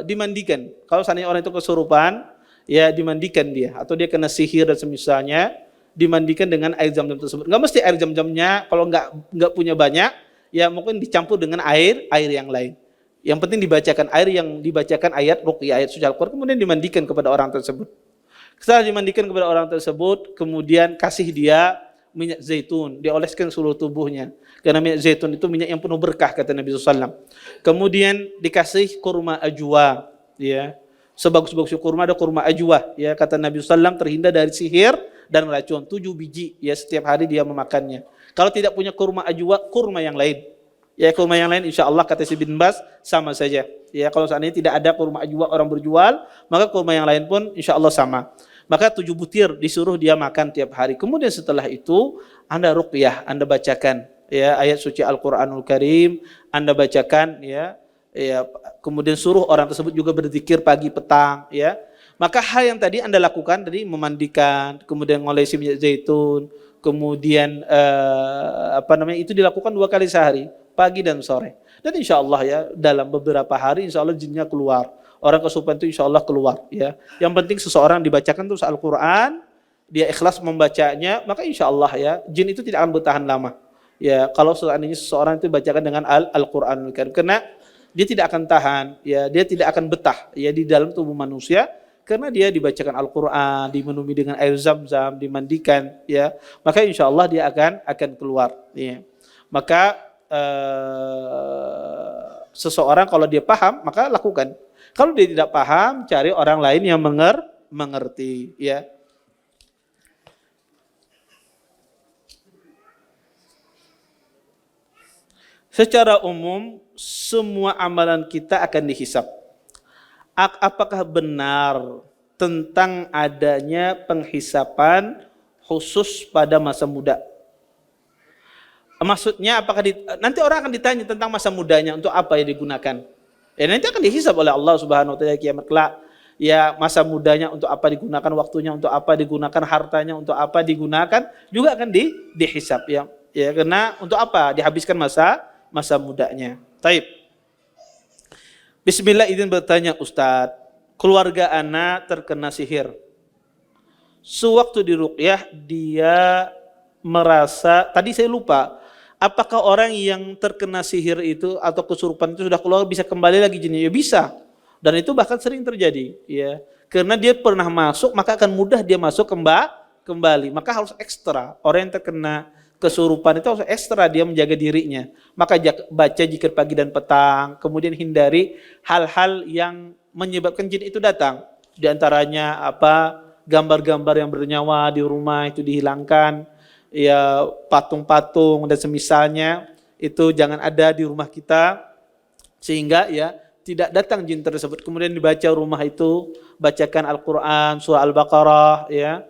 dimandikan. Kalau seandainya orang itu kesurupan, ya dimandikan dia, atau dia kena sihir dan semisalnya, dimandikan dengan air zam-zam tersebut. Nggak mesti air zam-zamnya, kalau nggak punya banyak, ya mungkin dicampur dengan air yang lain. Yang penting dibacakan air yang dibacakan ayat ruqyah, ayat suci Al-Qur'an, kemudian dimandikan kepada orang tersebut. Setelah dimandikan kepada orang tersebut, kemudian kasih dia minyak zaitun, dioleskan seluruh tubuhnya. Karena minyak zaitun itu minyak yang penuh berkah, kata Nabi SAW. Kemudian dikasih kurma ajwa, ya. Sebagus-bagusnya kurma ada kurma ajwa, ya, kata Nabi SAW, terhindar dari sihir dan racun. 7 biji, ya, setiap hari dia memakannya. Kalau tidak punya kurma ajwa, kurma yang lain. Ya, kurma yang lain insya Allah kata si bin Bas sama saja. Ya, kalau seandainya tidak ada kurma ajwa orang berjual, maka kurma yang lain pun insya Allah sama. Maka 7 butir disuruh dia makan tiap hari. Kemudian setelah itu Anda ruqyah, Anda bacakan ya ayat suci Al-Qur'anul Karim, Anda bacakan ya, kemudian suruh orang tersebut juga berzikir pagi petang ya. Maka hal yang tadi Anda lakukan tadi, memandikan, kemudian ngolesi minyak zaitun, kemudian itu dilakukan 2 kali sehari, pagi dan sore. Dan insya Allah ya dalam beberapa hari insya Allah jinnya keluar. Orang kesurupan itu insya Allah keluar ya. Yang penting seseorang dibacakan terus Al-Quran, dia ikhlas membacanya, maka insya Allah ya jin itu tidak akan bertahan lama. Ya, kalau seandainya seseorang itu bacakan dengan Al-Quran, karena dia tidak akan tahan, ya, dia tidak akan betah ya di dalam tubuh manusia, karena dia dibacakan Al-Quran, diminumi dengan air zam-zam, dimandikan, ya, maka insya Allah dia akan keluar. Ya. Maka seseorang kalau dia paham maka lakukan. Kalau dia tidak paham, cari orang lain yang mengerti, ya. Secara umum, semua amalan kita akan dihisab. Apakah benar tentang adanya penghisapan khusus pada masa muda? Maksudnya apakah nanti orang akan ditanya tentang masa mudanya untuk apa yang digunakan? Ya nanti akan dihisab oleh Allah Subhanahu wa taala kiamat kelak. Ya masa mudanya untuk apa digunakan, waktunya untuk apa digunakan, hartanya untuk apa digunakan, juga akan dihisab ya. Ya karena untuk apa dihabiskan masa mudanya. Taib. Bismillah, izin bertanya Ustadz, keluarga ana terkena sihir. Sewaktu di ruqyah dia merasa, tadi saya lupa, apakah orang yang terkena sihir itu atau kesurupan itu sudah keluar bisa kembali lagi jinnya? Ya bisa. Dan itu bahkan sering terjadi, ya. Karena dia pernah masuk, maka akan mudah dia masuk kembali. Maka harus ekstra. Orang yang terkena kesurupan itu harus ekstra dia menjaga dirinya. Maka baca zikir pagi dan petang, kemudian hindari hal-hal yang menyebabkan jin itu datang. Di antaranya gambar-gambar yang bernyawa di rumah itu dihilangkan. Ya, patung-patung dan semisalnya itu jangan ada di rumah kita, sehingga ya tidak datang jin tersebut. Kemudian dibaca rumah itu, bacakan Al-Quran, surah Al-Baqarah ya,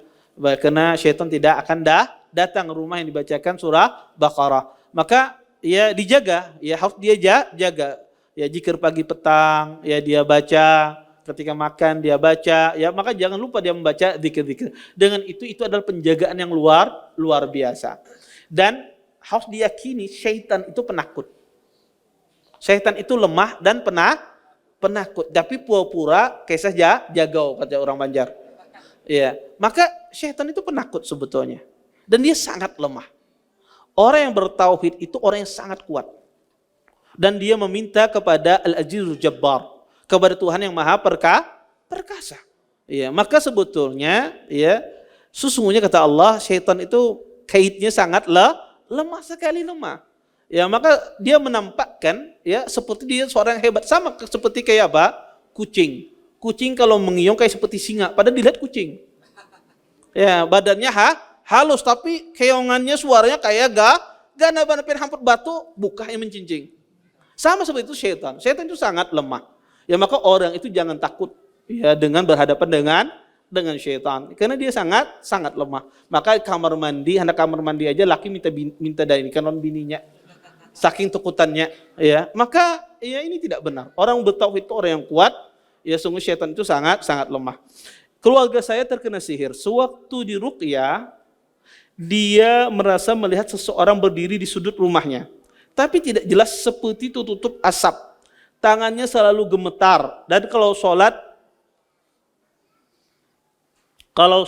karena syaitan tidak akan datang rumah yang dibacakan surah Baqarah. Maka ya dijaga, ya harus dia jaga. Ya zikir pagi petang, ya dia baca, ketika makan dia baca, ya maka jangan lupa dia membaca zikir-zikir. Dengan itu adalah penjagaan yang luar biasa. Dan harus diyakini syaitan itu penakut. Syaitan itu lemah dan penakut, tapi pura-pura kayak saja jagau kata orang Banjar. Ya, maka syaitan itu penakut sebetulnya. Dan dia sangat lemah. Orang yang bertauhid itu orang yang sangat kuat. Dan dia meminta kepada Al-Azizul Jabbar, kepada Tuhan yang Maha perkasa. Ya, maka sebetulnya ya sesungguhnya kata Allah syaitan itu kaidnya sangat lemah sekali lemah. Ya, maka dia menampakkan ya seperti dia seorang yang hebat, sama seperti kayak apa? Kucing. Kucing kalau mengiung kayak seperti singa, padahal dilihat kucing. Ya, badannya halus tapi keongannya suaranya kayak gana-gana hampir batu, bukanya mencincing. Sama seperti itu syaitan. Syaitan itu sangat lemah. Ya maka orang itu jangan takut ya dengan berhadapan dengan syaitan, karena dia sangat lemah. Maka kamar mandi, hendak kamar mandi aja laki minta dari kanon bininya. Saking takutannya, ya. Maka ya ini tidak benar. Orang bertauhid itu orang yang kuat, ya sungguh syaitan itu sangat lemah. Keluarga saya terkena sihir. Sewaktu di ruqyah, dia merasa melihat seseorang berdiri di sudut rumahnya. Tapi tidak jelas seperti tutup asap. Tangannya selalu gemetar. Dan kalau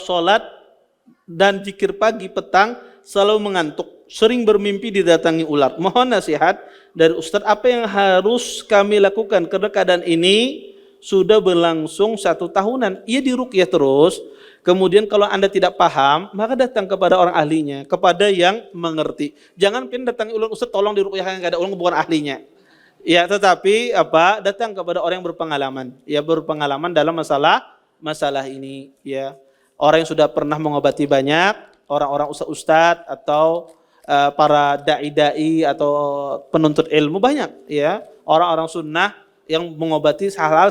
sholat dan zikir pagi petang selalu mengantuk. Sering bermimpi didatangi ular. Mohon nasihat dari Ustadz, apa yang harus kami lakukan? Karena keadaan ini sudah berlangsung 1 tahunan. Ia diruqyah terus. Kemudian kalau Anda tidak paham, maka datang kepada orang ahlinya, kepada yang mengerti. Jangan pindah datang ulang, Ustaz tolong diruqyah, enggak ada ulang, bukan ahlinya. Ya, tetapi datang kepada orang yang berpengalaman. Ya, berpengalaman dalam masalah ini, ya. Orang yang sudah pernah mengobati banyak, orang-orang ustaz-ustaz atau para dai-dai atau penuntut ilmu banyak, ya. Orang-orang sunnah yang mengobati hal-hal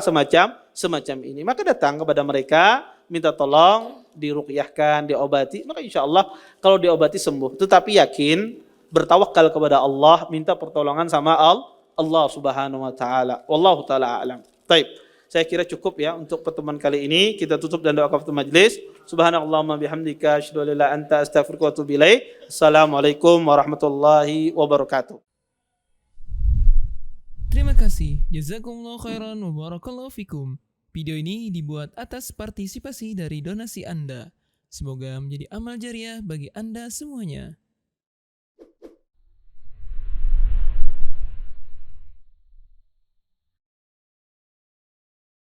semacam ini. Maka datang kepada mereka, minta tolong diruqyahkan, diobati, maka insya Allah kalau diobati sembuh. Tetapi yakin, bertawakal kepada Allah, minta pertolongan sama Allah Subhanahu wa taala. Wallahu taala a'lam. Baik, saya kira cukup ya untuk pertemuan kali ini. Kita tutup dan doa kafatul majlis. Subhanallahumma bihamdika asyhadu an la ilaha illa anta astaghfiruka wa atubu ilaik. Assalamualaikum warahmatullahi wabarakatuh. Terima kasih. Jazakumullah khairan wa barakallahu fikum. Video ini dibuat atas partisipasi dari donasi Anda. Semoga menjadi amal jariah bagi Anda semuanya.